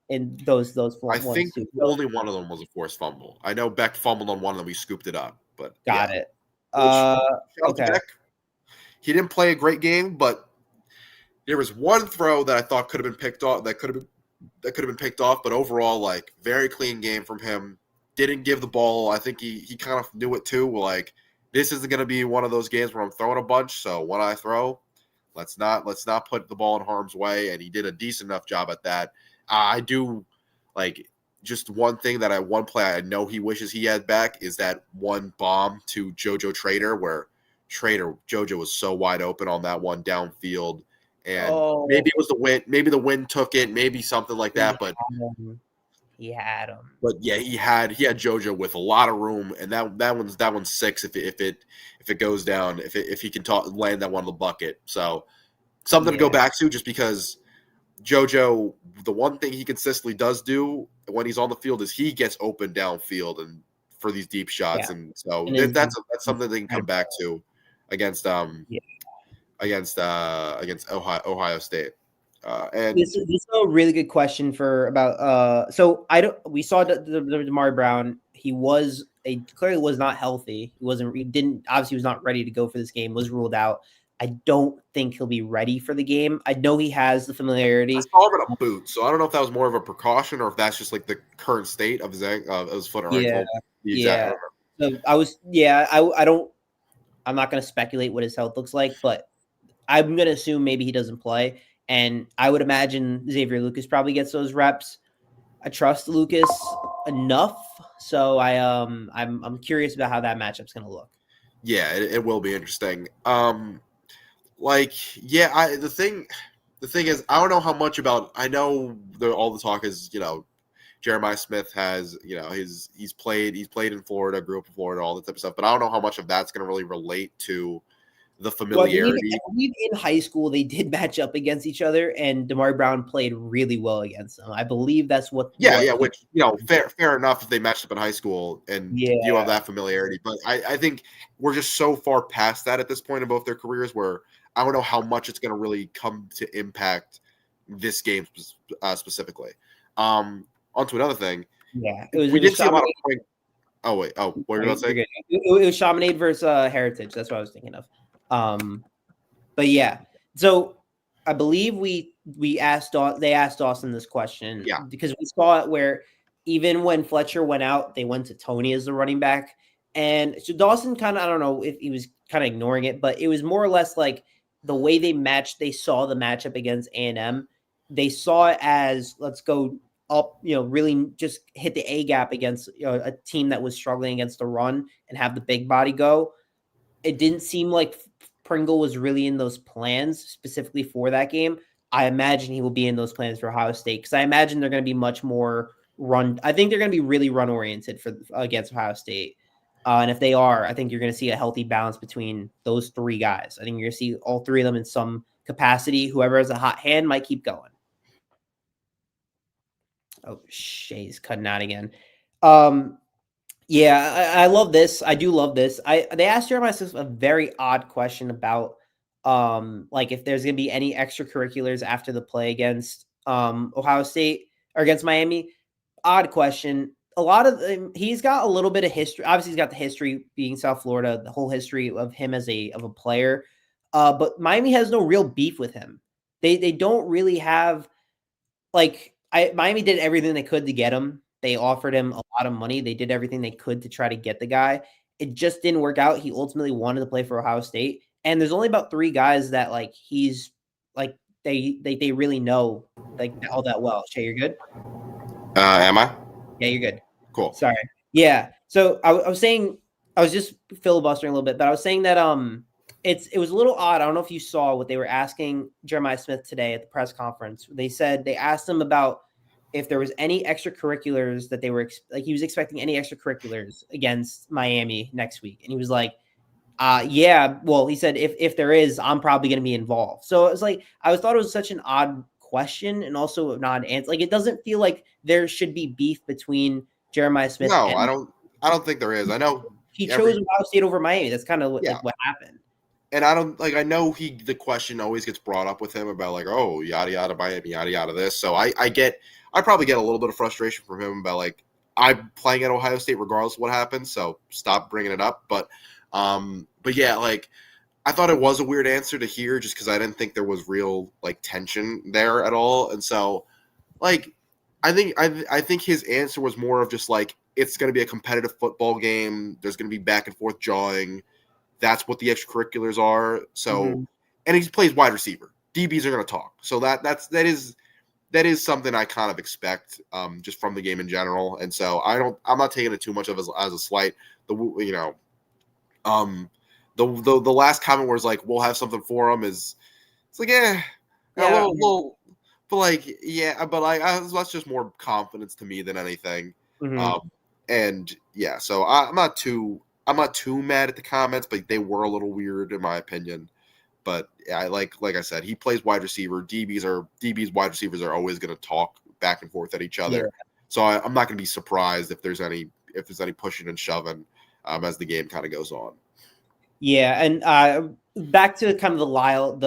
In those I think only one of them was a forced fumble. I know Beck fumbled on one of them. We scooped it up, but got it. Okay. Beck. He didn't play a great game, but there was one throw that I thought could have been picked off. That could have been picked off, but overall, like very clean game from him. Didn't give the ball. I think he kind of knew it too. Like this isn't going to be one of those games where I'm throwing a bunch. So when I throw, let's not put the ball in harm's way. And he did a decent enough job at that. I do like just one thing one play I know he wishes he had back is that one bomb to JoJo Trader where JoJo was so wide open on that one downfield, and maybe it was the wind. Maybe the wind took it. Maybe something like that. But he had him. But yeah, he had JoJo with a lot of room, and that one's 6 if it goes down if he can land that one in the bucket. So something to go back to just because. JoJo, the one thing he consistently does do when he's on the field is he gets open downfield and for these deep shots, and so that's something they can come back to against Ohio State. And this is a really good question for about. So we saw the Damari Brown. He clearly was not healthy. He didn't obviously was not ready to go for this game. Was ruled out. I don't think he'll be ready for the game. I know he has the familiarity. I saw him in a boot, so I don't know if that was more of a precaution or if that's just like the current state of his foot or ankle. Yeah. So I don't. I'm not going to speculate what his health looks like, but I'm going to assume maybe he doesn't play, and I would imagine Xavier Lucas probably gets those reps. I trust Lucas enough, so I'm curious about how that matchup's going to look. Yeah, it will be interesting. The thing is, I don't know how much about. I know all the talk is, Jeremiah Smith has, he's played in Florida, grew up in Florida, all that type of stuff. But I don't know how much of that's going to really relate to the Well, familiarity. I believe in high school they did match up against each other, and Damari Brown played really well against them. I believe that's what Yeah, what yeah, he. which fair enough if they matched up in high school and you have Yeah, that familiarity. But I think we're just so far past that at this point in both their careers where I don't know how much it's going to really come to impact this game specifically. On to another thing, yeah. we It was did see a lot of Chaminade. point. Oh wait, oh what were you You're about to say? good. It was Chaminade versus Heritage. That's what I was thinking of. Um, but yeah, so I believe we asked they asked Dawson this question Yeah, because we saw it where even when Fletcher went out, they went to Tony as the running back, and so Dawson kind of I don't know if he was kind of ignoring it, but it was more or less like the way they matched. They saw the matchup against A&M. They saw it as let's go up, really just hit the A gap against a team that was struggling against the run and have the big body go. It didn't seem like Pringle was really in those plans specifically for that game. I imagine he will be in those plans for Ohio State because I imagine they're going to be much more run. I think they're going to be really run oriented for against Ohio State. And if they are, I think you're going to see a healthy balance between those three guys. I think you're going to see all three of them in some capacity. Whoever has a hot hand might keep going. Oh, Shay's cutting out again. Um, Yeah, I love this. I do love this. They asked Jeremiah Smith a very odd question about like if there's gonna be any extracurriculars after the play against Ohio State or against Miami. Odd question. A lot of he's got a little bit of history. Obviously, he's got the history being South Florida, the whole history of him as a player. But Miami has no real beef with him. They don't really have like Miami did everything they could to get him. They offered him a lot of money. They did everything they could to try to get the guy. It just didn't work out. He ultimately wanted to play for Ohio State. And there's only about three guys that like he's like they really know like all that well. Shay, you're good? am I Yeah, you're good. cool? Sorry. Yeah. So I was saying I was just filibustering a little bit, but I was saying that it was a little odd. I don't know if you saw what they were asking Jeremiah Smith today at the press conference. They said they asked him about if there was any extracurriculars that they were like he was expecting any extracurriculars against Miami next week, and he was like, yeah. Well, he said if there is, I'm probably going to be involved. So it was like thought it was such an odd question and also an odd answer. Like it doesn't feel like there should be beef between Jeremiah Smith No, and I don't think there is. I know he chose Ohio State over Miami. That's kind of yeah. what happened. And I don't I know the question always gets brought up with him about like, oh, yada yada Miami, yada yada this. So I probably get a little bit of frustration from him about like I'm playing at Ohio State regardless of what happens. So stop bringing it up. But yeah, like I thought it was a weird answer to hear just because I didn't think there was real like tension there at all. And so like I think his answer was more of just like it's going to be a competitive football game. There's going to be back and forth jawing. That's what the extracurriculars are. So, and he plays wide receiver. DBs are going to talk. So that is something I kind of expect just from the game in general. And so I'm not taking it too much of as a slight. The last comment where it's like we'll have something for him is it's like a little, but like but like that's just more confidence to me than anything. And yeah, so I'm not too mad at the comments, but they were a little weird in my opinion. But yeah, like I said, he plays wide receiver. DBs wide receivers are always going to talk back and forth at each other. Yeah. So I'm not going to be surprised if there's any pushing and shoving as the game kind of goes on. Yeah, and back to kind of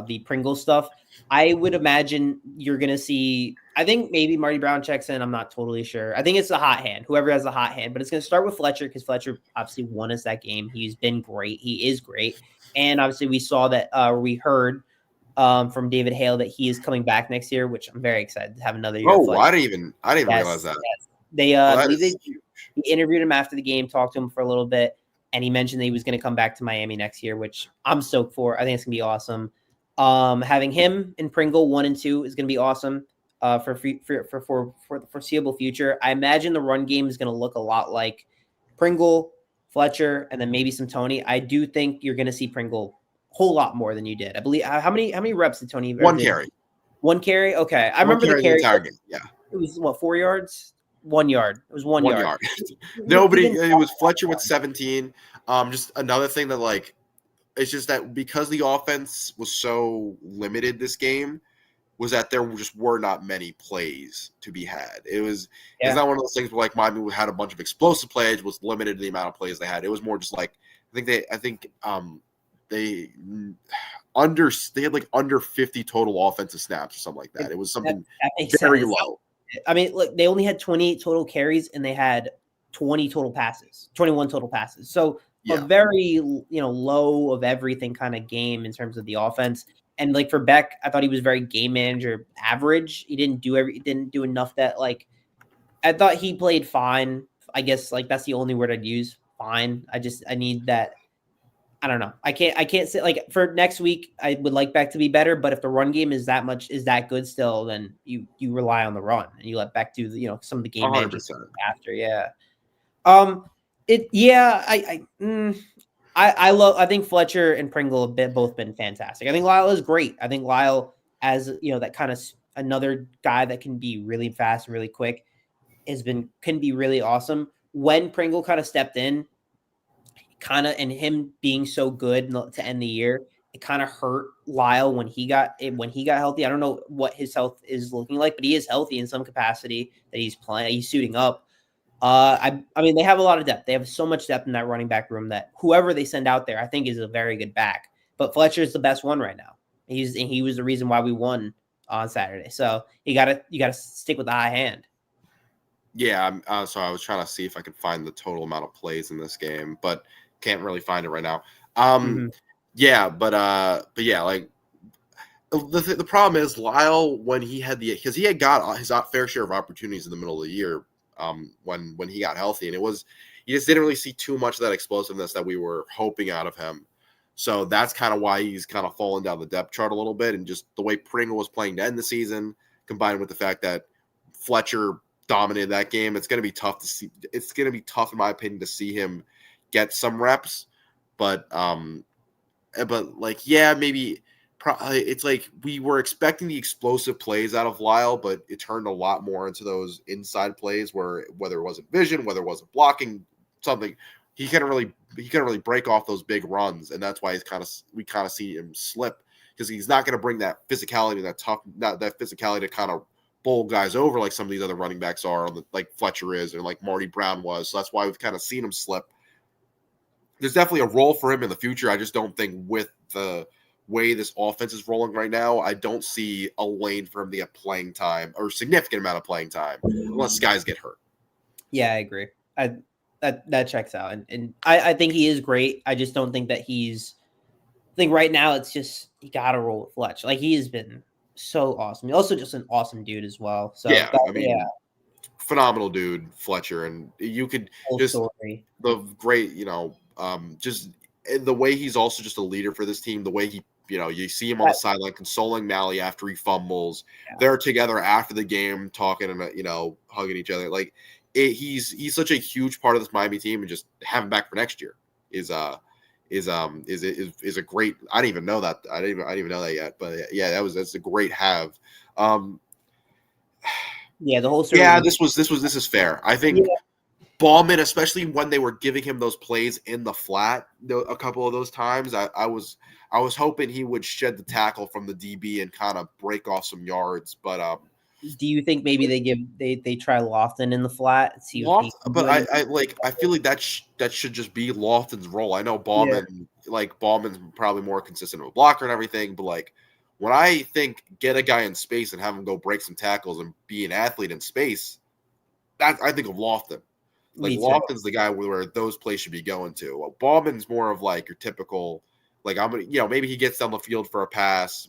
the Pringle stuff. I would imagine you're going to see. I think maybe Marty Brown checks in. I'm not totally sure. I think it's the hot hand, whoever has the hot hand, but it's going to start with Fletcher because Fletcher obviously won us that game. He's been great. He is great. And obviously we saw that we heard from David Hale that he is coming back next year, which I'm very excited to have another year. Oh, I didn't even realize that. Yes. They interviewed him after the game, talked to him for a little bit, and he mentioned that he was going to come back to Miami next year, which I'm stoked for. I think it's going to be awesome. Having him and Pringle 1 and 2 is going to be awesome for the foreseeable future. I imagine the run game is going to look a lot like Pringle, Fletcher, and then maybe some Tony. I do think you're going to see Pringle a whole lot more than you did. I believe how many reps did Tony? One carry. One carry. Okay, I remember the carry. Entire game. Yeah, it was 4 yards. 1 yard. It was 1 yard. Nobody. It was Fletcher with 17. Just another thing that like It's just that because the offense was so limited this game, was that there just were not many plays to be had. It's not one of those things where like Miami had a bunch of explosive plays, was limited to the amount of plays they had. It was more just like they they had like under 50 total offensive snaps or something like that. It was something that makes very sense. low. I mean, look, they only had 28 total carries and they had 21 total passes. So a very, low of everything kind of game in terms of the offense. And like for Beck, I thought he was very game manager average. He didn't do enough that like I thought he played fine. I guess like that's the only word I'd use. Fine. I need that. I don't know. I can't say like for next week, I would like Beck to be better, but if the run game is that good still, then you rely on the run and you let Beck do some of the game managing after. Yeah. I think Fletcher and Pringle have both been fantastic. I think Lyle is great. I think Lyle as that kind of another guy that can be really fast and really quick can be really awesome. When Pringle kind of stepped in, and him being so good to end the year, it kind of hurt Lyle when he got healthy. I don't know what his health is looking like, but he is healthy in some capacity that he's playing. He's suiting up. I mean, they have a lot of depth. They have so much depth in that running back room that whoever they send out there, I think, is a very good back. But Fletcher's the best one right now. He was the reason why we won on Saturday. So you gotta stick with the high hand. Yeah, so I was trying to see if I could find the total amount of plays in this game, but can't really find it right now. Yeah, but yeah, like the problem is Lyle when he had because he had got his fair share of opportunities in the middle of the year when he got healthy, and you just didn't really see too much of that explosiveness that we were hoping out of him. So that's kind of why he's kind of fallen down the depth chart a little bit, and just the way Pringle was playing to end the season, combined with the fact that Fletcher dominated that game, it's going to be tough to see. It's going to be tough, in my opinion, to see him get some reps. But like, yeah, maybe it's like we were expecting the explosive plays out of Lyle, but it turned a lot more into those inside plays where whether it wasn't vision, whether it wasn't blocking, something he couldn't really break off those big runs, and that's why we kind of see him slip because he's not going to bring that physicality, that physicality to kind of bowl guys over like some of these other running backs are, like Fletcher is, or like Marty Brown was. So that's why we've kind of seen him slip. There's definitely a role for him in the future. I just don't think with the way this offense is rolling right now, I don't see a lane for him to get playing time or significant amount of playing time unless guys get hurt. Yeah, I agree. That checks out. And I think he is great. I just don't think that I think right now it's just you gotta roll with Fletch. Like he has been so awesome. He's also just an awesome dude as well. So yeah, phenomenal dude, Fletcher. And you could the great, just the way he's also just a leader for this team, the way he, you see him on the sideline consoling Mally after he fumbles. Yeah. They're together after the game talking and, hugging each other. Like he's such a huge part of this Miami team, and just have him back for next year is a great. I didn't even know that. I didn't even know that yet. But yeah, that's a great have. Yeah, the whole. Yeah, this is fair. I think Ballman, especially when they were giving him those plays in the flat, a couple of those times, I was hoping he would shed the tackle from the DB and kind of break off some yards. But do you think maybe they try Lofton in the flat? But I feel like that should just be Lofton's role. I know Ballman, Ballman's probably more consistent with blocker and everything, but like when I think get a guy in space and have him go break some tackles and be an athlete in space, I think of Lofton. Like Lofton's the guy where those plays should be going to. Well, Ballman's more of like your typical, like I'm gonna, maybe he gets down the field for a pass,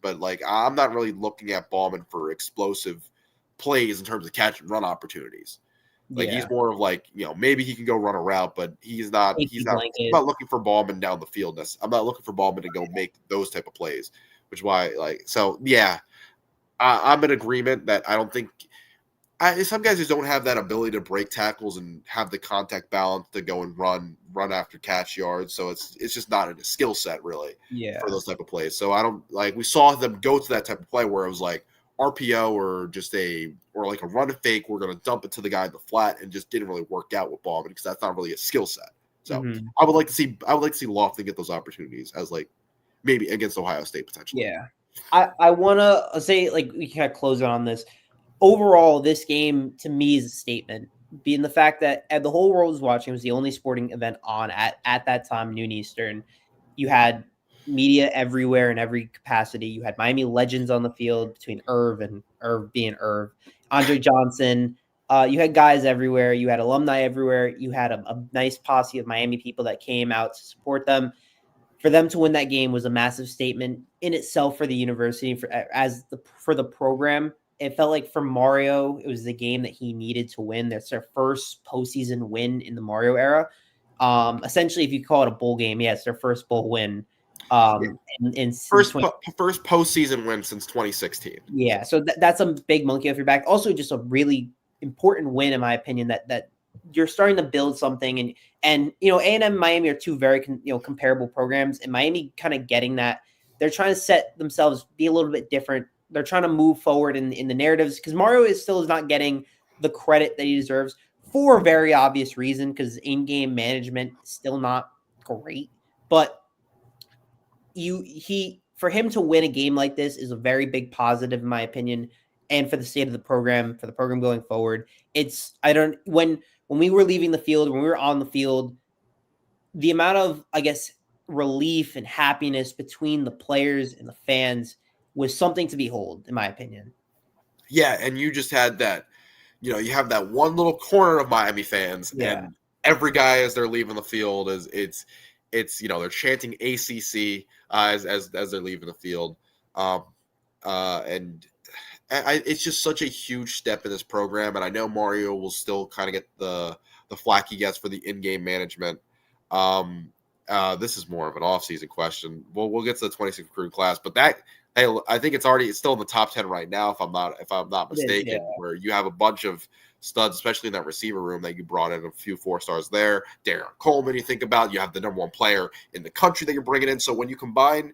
but like I'm not really looking at Ballman for explosive plays in terms of catch and run opportunities. Like he's more of like, maybe he can go run a route, but he's not I'm not looking for Ballman down the field. I'm not looking for Ballman to go make those type of plays, which is why I'm in agreement that I don't think some guys just don't have that ability to break tackles and have the contact balance to go and run after catch yards. So it's just not a skill set really for those type of plays. So I don't we saw them go to that type of play where it was like RPO or like a run and fake. We're going to dump it to the guy in the flat, and just didn't really work out with Ballman because that's not really a skill set. So I would like to see Lofton get those opportunities as like maybe against Ohio State potentially. Yeah. I want to say, like, we kind of close on this. Overall, this game to me is a statement, being the fact that the whole world was watching. It was the only sporting event on at that time, noon Eastern. You had media everywhere in every capacity. You had Miami legends on the field between Irv being Irv, Andre Johnson. You had guys everywhere. You had alumni everywhere. You had a nice posse of Miami people that came out to support them. For them to win that game was a massive statement in itself for the university, for the program. It felt like for Mario, it was the game that he needed to win. That's their first postseason win in the Mario era. Essentially, if you call it a bowl game, yeah, it's their first bowl win. First postseason win since 2016. Yeah, so that's a big monkey off your back. Also, just a really important win, in my opinion. That you're starting to build something, and A&M and Miami are two very comparable programs, and Miami kind of getting that. They're trying to set themselves be a little bit different. They're trying to move forward in the narratives, because Mario is not getting the credit that he deserves for a very obvious reason, because in-game management is still not great. But for him to win a game like this is a very big positive, in my opinion, and for the state of the program, for the program going forward. When we were leaving the field, when we were on the field, the amount of, I guess, relief and happiness between the players and the fans was something to behold, in my opinion. Yeah, and you just had that, you have that one little corner of Miami fans, and every guy as they're leaving the field it's they're chanting ACC as they're leaving the field, and it's just such a huge step in this program. And I know Mario will still kind of get the flack he gets for the in-game management. This is more of an off-season question. We'll get to the 26th recruiting class, but I think it's still in the top 10 right now, if I'm not mistaken, where you have a bunch of studs, especially in that receiver room that you brought in, a few 4-stars there. Darren Coleman, you think about, you have the number one player in the country that you're bringing in. So when you combine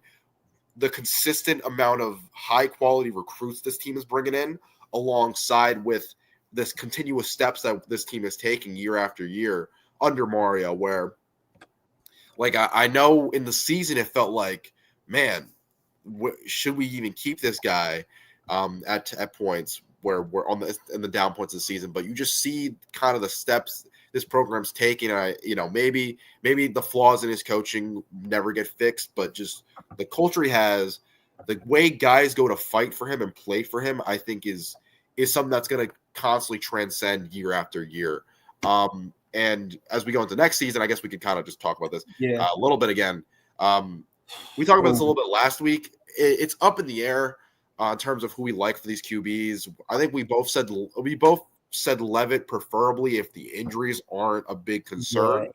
the consistent amount of high-quality recruits this team is bringing in, alongside with this continuous steps that this team is taking year after year under Mario, where, like, I know in the season it felt like, man, should we even keep this guy at points where we're in the down points of the season? But you just see kind of the steps this program's taking. Maybe the flaws in his coaching never get fixed, but just the culture he has, the way guys go to fight for him and play for him, I think is something that's going to constantly transcend year after year. And as we go into next season, I guess we could kind of just talk about this a little bit again. We talked about this a little bit last week. It's up in the air in terms of who we like for these QBs. I think we both said Levitt, preferably if the injuries aren't a big concern.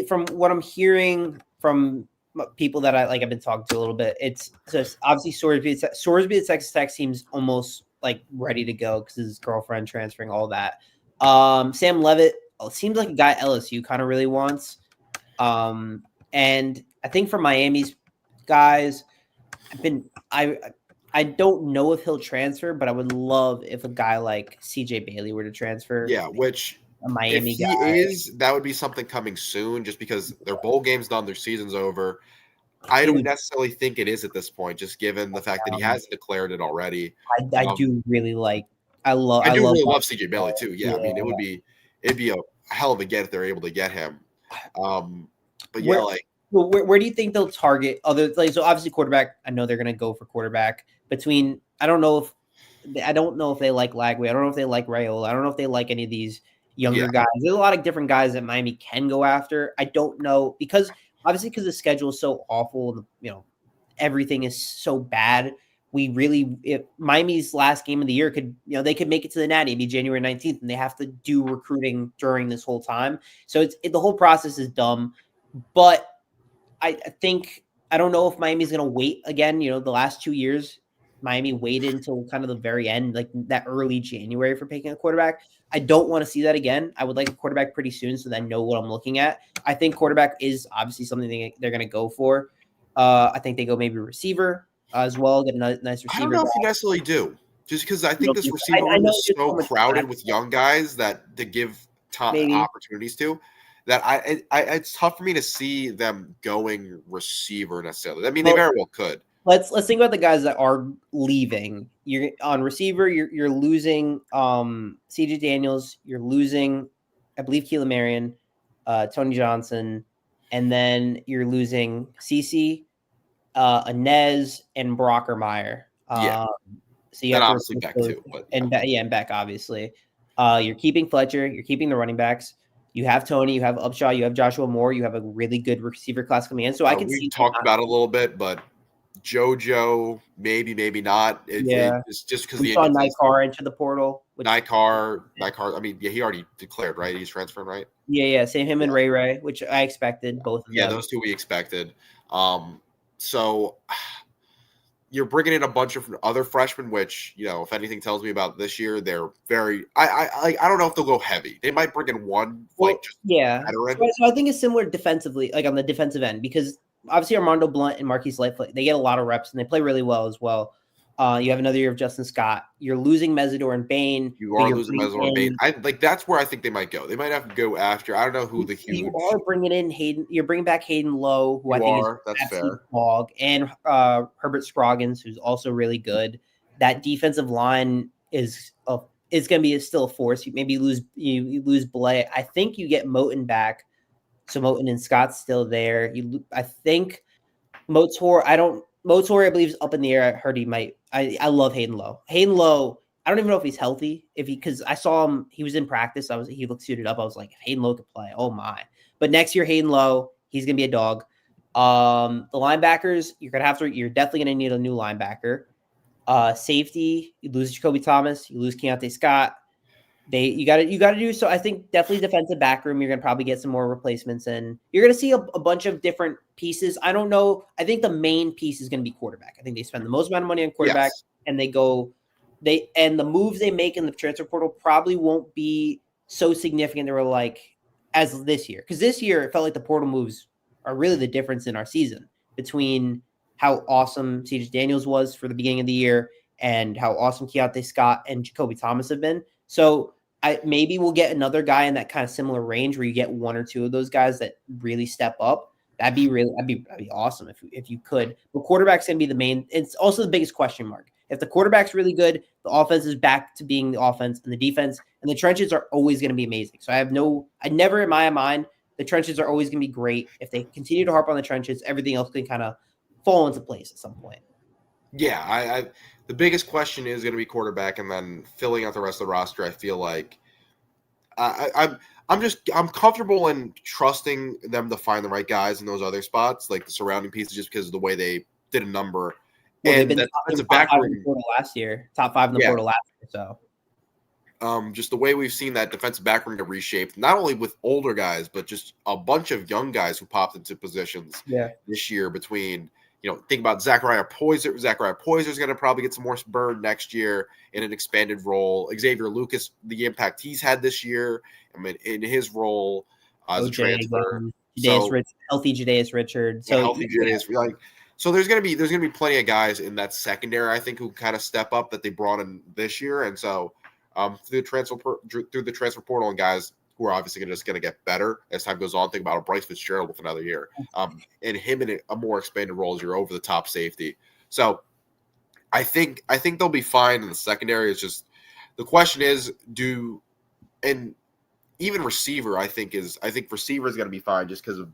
From what I'm hearing from people that I've been talking to a little bit, it's just obviously Sorsby at Texas Tech seems almost like ready to go because his girlfriend transferring, all that. Sam Levitt seems like a guy LSU kind of really wants. And I think for Miami's guys, I don't know if he'll transfer, but I would love if a guy like CJ Bailey were to transfer. Yeah, which a Miami if he guy is, that would be something coming soon, just because their bowl game's done, their season's over. I don't necessarily think it is at this point, just given the fact that he hasn't declared it already. I do really like. I love CJ Bailey too. Yeah, I mean, it'd be a hell of a get if they're able to get him. But yeah, where do you think they'll target so obviously quarterback? I know they're going to go for quarterback between. I don't know if they like Lagway. I don't know if they like Rayola. I don't know if they like any of these younger guys. There's a lot of different guys that Miami can go after. I don't know because the schedule is so awful. Everything is so bad. If Miami's last game of the year they could make it to the Natty, it'd be January 19th, and they have to do recruiting during this whole time. So the whole process is dumb. But I think I don't know if Miami's going to wait again. The last 2 years, Miami waited until kind of the very end, like that early January for picking a quarterback. I don't want to see that again. I would like a quarterback pretty soon so that I know what I'm looking at. I think quarterback is obviously something they're going to go for. I think they go maybe receiver as well, get a nice receiver. I don't know if you necessarily do, just because I think this receiver room is so crowded with young guys that to give opportunities to. that it's tough for me to see them going receiver necessarily. I mean, they Well, very well could. let's think about the guys that are leaving. You're on receiver. You're losing CJ Daniels. You're losing, I believe, Keelan Marion, Tony Johnson, and then you're losing CC, Inez, and Brockermeyer. Yeah. So you And have to obviously replace Beck those, too, but and Beck obviously. You're keeping Fletcher. You're keeping the running backs. You have Tony. You have Upshaw. You have Joshua Moore. You have a really good receiver class coming in. So I can we see them talked not. about it a little bit, but JoJo maybe not. Yeah, It's just because we the saw Indians. Nightcar into the portal. Nightcar. I mean, yeah, he already declared, right? He's transferring, right? Yeah. Same him and Ray, which I expected both of Yeah, them. those two we expected. So you're bringing in a bunch of other freshmen, which, if anything tells me about this year, they're very. I don't know if they'll go heavy. They might bring in one just veteran. So I think it's similar defensively, like on the defensive end, because obviously Armando Blunt and Marquise Lightfoot, they get a lot of reps and they play really well as well. You have another year of Justin Scott. You're losing Mesidor and Bain. You are losing Mesidor and Bain. That's where I think they might go. They might have to go after. I don't know who the huge. You are bringing in Hayden. You're bringing back Hayden Lowe, who I think is that's fair. Dog, and Herbert Scroggins, who's also really good. That defensive line is going to be still a force. You maybe lose Blay. I think you get Moten back, so Moten and Scott's still there. I think Motor, I believe is up in the air. I heard he might. I love Hayden Lowe. Hayden Lowe, I don't even know if he's healthy. Because I saw him, he was in practice. He looked suited up. I was like, if Hayden Lowe could play, oh my. But next year, Hayden Lowe, he's gonna be a dog. The linebackers, you're definitely gonna need a new linebacker. Safety, you lose Jacoby Thomas, you lose Keontae Scott. You got to do so. I think definitely defensive back room. You're going to probably get some more replacements, and you're going to see a bunch of different pieces. I don't know. I think the main piece is going to be quarterback. I think they spend the most amount of money on quarterback, and the moves they make in the transfer portal probably won't be so significant. They were like as this year, because this year it felt like the portal moves are really the difference in our season between how awesome CJ Daniels was for the beginning of the year and how awesome Keontae Scott and Jacoby Thomas have been. So maybe we'll get another guy in that kind of similar range where you get one or two of those guys that really step up. That'd be awesome if you could. But quarterback's gonna be the main. It's also the biggest question mark. If the quarterback's really good, the offense is back to being the offense, and the defense and the trenches are always going to be amazing. So I never in my mind, the trenches are always going to be great. If they continue to harp on the trenches, everything else can kind of fall into place at some point. Yeah, the biggest question is going to be quarterback, and then filling out the rest of the roster. I feel like I'm comfortable in trusting them to find the right guys in those other spots, like the surrounding pieces, just because of the way they did a number. Well, and they've been top 5 in the portal last year. Top 5 in the portal last year. So, just the way we've seen that defensive back room get reshaped, not only with older guys, but just a bunch of young guys who popped into positions this year between. Think about Zachariah Poyser. Zachariah Poyser is going to probably get some more burn next year in an expanded role. Xavier Lucas, the impact he's had this year, in his role as a transfer. Healthy Jadaeus Richard. So there's going to be plenty of guys in that secondary, I think, who kind of step up that they brought in this year, and so through the transfer portal and guys who are obviously just going to get better as time goes on. Think about Bryce Fitzgerald with another year. And him in a more expanded role as your over-the-top safety. So I think they'll be fine in the secondary. It's just the question is, and even receiver, I think receiver is going to be fine just because of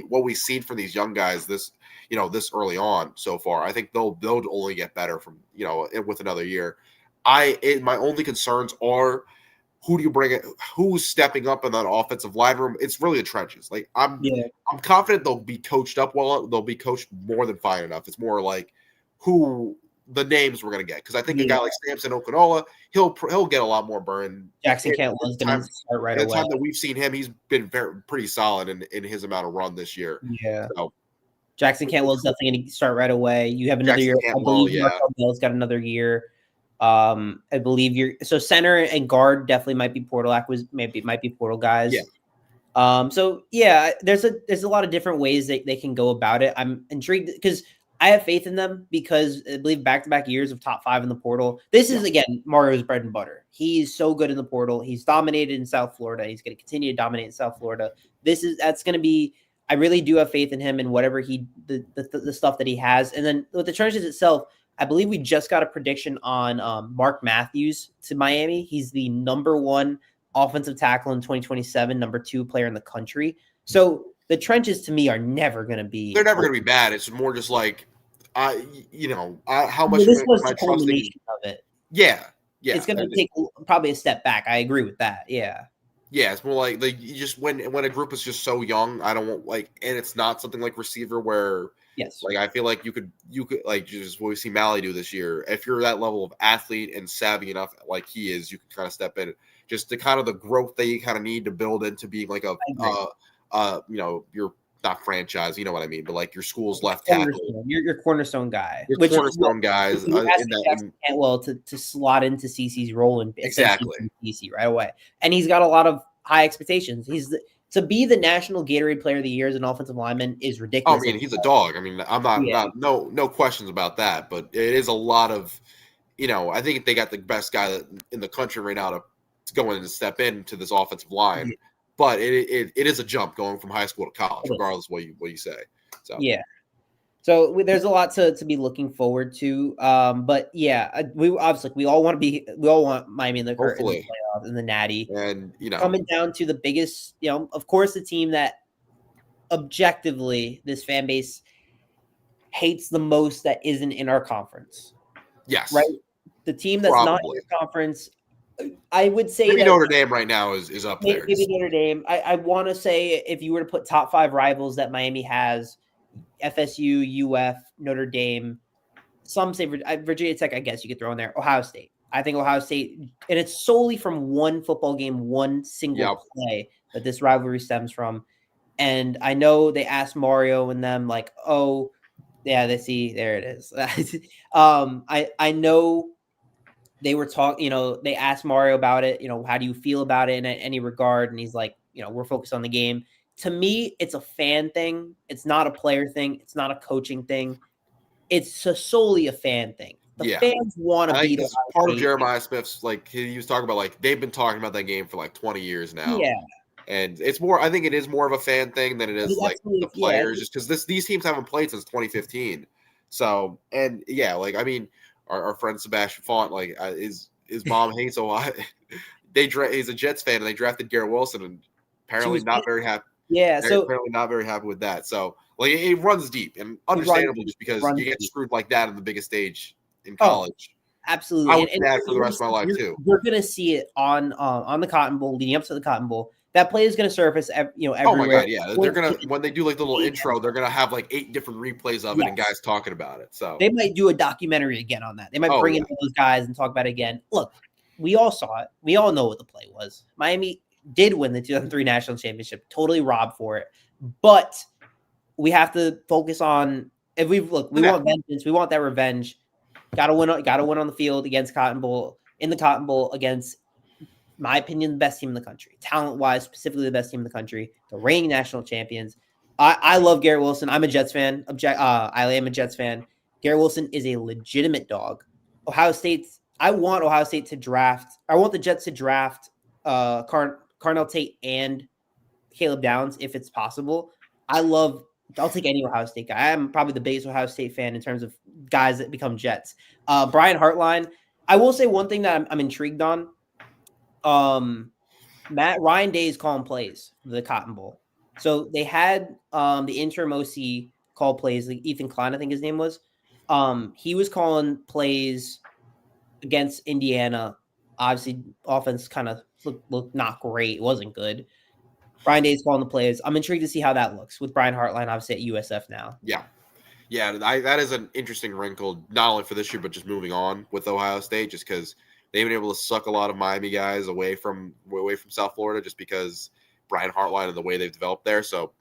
what we've seen from these young guys this early on so far. I think they'll only get better from with another year. My only concerns are, who do you bring it? Who's stepping up in that offensive line room? It's really the trenches. Like I'm confident they'll be coached up well. They'll be coached more than fine enough. It's more like who the names we're gonna get, because I think a guy like Samson Okunola, he'll get a lot more burn. Jackson Cantwell is going to start right away. The time that we've seen him, he's been pretty solid in his amount of run this year. Yeah. So, Jackson Cantwell is definitely going to start right away. You have another year. I believe Markel Bell's got another year. I believe center and guard definitely might be portal might be portal guys. Yeah. So there's a lot of different ways they can go about it. I'm intrigued because I have faith in them because I believe back-to-back years of top 5 in the portal. This is, again, Mario's bread and butter. He's so good in the portal. He's dominated in South Florida. He's going to continue to dominate in South Florida. That's going to be, I really do have faith in him and whatever the stuff that he has. And then with the trenches itself, I believe we just got a prediction on Mark Matthews to Miami. He's the number 1 offensive tackle in 2027, number 2 player in the country. So the trenches to me are never going to be. They're never going to be bad. It's more just like, how much this was am I the culmination trusting of it. Yeah. It's going to take probably a step back. I agree with that. Yeah. Yeah, it's more like you just when a group is just so young, I don't want and it's not something like receiver where I feel like you could like just what we see Mally do this year. If you're that level of athlete and savvy enough like he is, you can kind of step in. Just the kind of the growth that you kind of need to build into being like you're not franchise, you know what I mean, but like your school's left tackle, your cornerstone guy, cornerstone guys, to slot into CC's role and exactly CC right away, and he's got a lot of high expectations. To be the national Gatorade Player of the Year as an offensive lineman is ridiculous. I mean, he's a dog. I mean, I'm not no questions about that, but it is a lot of, I think they got the best guy in the country right now to go in and step into this offensive line. Yeah. But it is a jump going from high school to college, regardless of what you say. So So there's a lot to be looking forward to. But yeah, we all want Miami in the playoffs in the Natty, and coming down to the biggest, of course, the team that objectively this fan base hates the most that isn't in our conference. Yes, right. The team that's not in your conference. I would say maybe Notre Dame right now is up there. Maybe Notre Dame. I want to say if you were to put top 5 rivals that Miami has, FSU, UF, Notre Dame, some say Virginia Tech, I guess you could throw in there. Ohio State. I think Ohio State, and it's solely from one football game, one single play that this rivalry stems from. And I know they asked Mario and them like, oh, yeah, there it is. I know. They were talking, they asked Mario about it, how do you feel about it in any regard? And he's like, we're focused on the game. To me, it's a fan thing. It's not a player thing. It's not a coaching thing. It's solely a fan thing. The fans want to be part of Jeremiah Smith's, he was talking about, they've been talking about that game for 20 years now. Yeah. And it's more, I think it is more of a fan thing than it is the players, just because these teams haven't played since 2015. So, and I mean, our friend Sebastian Font, his mom hates Ohio. He's a Jets fan, and they drafted Garrett Wilson, and apparently not very happy. Yeah, so apparently not very happy with that. So, it runs deep, and understandable just because you get screwed like that on the biggest stage in college. Absolutely, I would be mad for the rest of my life too. You're going to see it on the Cotton Bowl, leading up to the Cotton Bowl. That play is going to surface, everywhere. Oh my god, yeah! They're gonna when they do the little intro, they're gonna have 8 different replays of it and guys talking about it. So they might do a documentary again on that. They might bring in those guys and talk about it again. Look, we all saw it. We all know what the play was. Miami did win the 2003 national championship. Totally robbed for it, but we have to focus on we want vengeance. We want that revenge. Got to win on the field against Cotton Bowl against, my opinion, the best team in the country, talent-wise, specifically the best team in the country, the reigning national champions. I love Garrett Wilson. I'm a Jets fan. I am a Jets fan. Garrett Wilson is a legitimate dog. I want Ohio State to draft. I want the Jets to draft Carnell Tate and Caleb Downs if it's possible. I'll take any Ohio State guy. I'm probably the biggest Ohio State fan in terms of guys that become Jets. Brian Hartline. I will say one thing that I'm intrigued on. Ryan Day is calling plays for the Cotton Bowl. So they had the interim OC call plays, Ethan Klein, I think his name was. He was calling plays against Indiana. Obviously, offense kind of looked not great. It wasn't good. Ryan Day is calling the plays. I'm intrigued to see how that looks with Brian Hartline, obviously, at USF now. Yeah. Yeah, that is an interesting wrinkle, not only for this year, but just moving on with Ohio State, just because they've been able to suck a lot of Miami guys away from South Florida just because Brian Hartline and the way they've developed there. So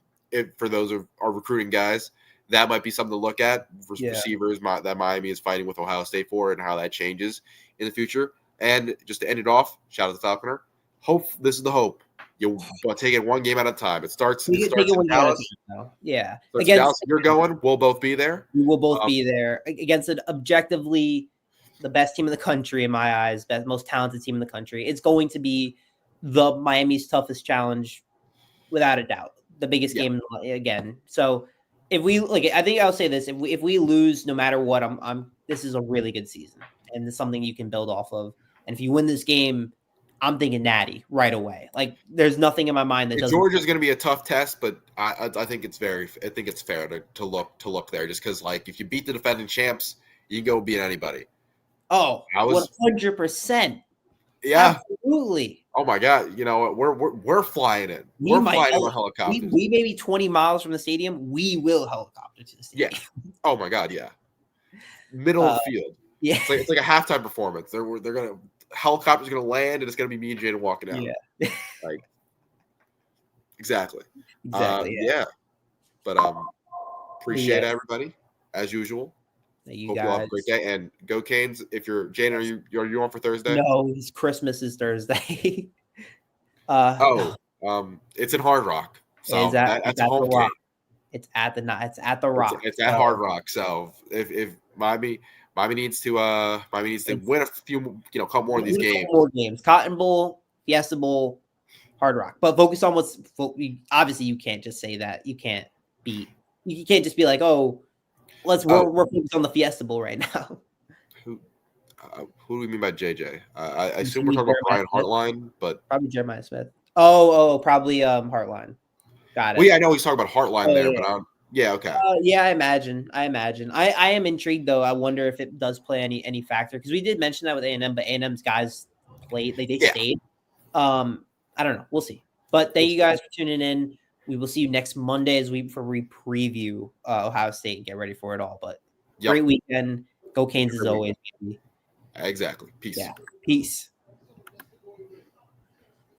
for those of our recruiting guys, that might be something to look at for receivers that Miami is fighting with Ohio State for and how that changes in the future. And just to end it off, shout out to Falconer. This is the hope. But take it one game at a time. It starts take in it one game at a Dallas. time, though. Yeah, Starts in Dallas. You're going. We'll both be there. We will both be there against an objectively the best team in the country in my eyes, most talented team in the country. It's going to be the Miami's toughest challenge, without a doubt. The biggest game again. So if we I think I'll say this: if we lose, no matter what, this is a really good season, and it's something you can build off of. And if you win this game, I'm thinking natty right away. Like there's nothing in my mind that doesn't. Georgia's going to be a tough test, but I think it's fair to look there, just because like if you beat the defending champs, you can go beat anybody. Oh, 100%. Yeah, absolutely. Oh my God! You know we're flying in. We're flying in on helicopters. We may be 20 miles from the stadium. We will helicopter to the stadium. Yeah. Oh my God! Yeah. Middle of the field. Yeah. It's like a halftime performance. They're gonna helicopter's gonna land, and it's gonna be me and Jaden walking out. Yeah. Like exactly. Yeah. But appreciate everybody as usual. You Hope you all have a great day, and go Canes. If you're Jane, are you on for Thursday? No, it's Christmas is Thursday. It's in Hard Rock, so that's a home game. It's at the Rock. It's at Hard Rock. So if Miami needs to win a few, couple more of these games. More games: Cotton Bowl, Fiesta Bowl, Hard Rock. But focus on obviously you can't just say that. You can't just be like, oh. We're focused on the Fiesta Bowl right now. Who do we mean by JJ? I assume we're talking about Brian Hartline, but probably Jeremiah Smith. Oh, probably Hartline. Got it. Well, yeah, I know he's talking about Hartline there, but okay. Yeah, I imagine. I am intrigued though. I wonder if it does play any factor, because we did mention that with A&M, but A&M's guys played. They stayed. I don't know. We'll see. But thank you guys for tuning in. We will see you next Monday as we preview Ohio State and get ready for it all. But great weekend. Go Canes as always. Exactly. Peace. Yeah. Peace.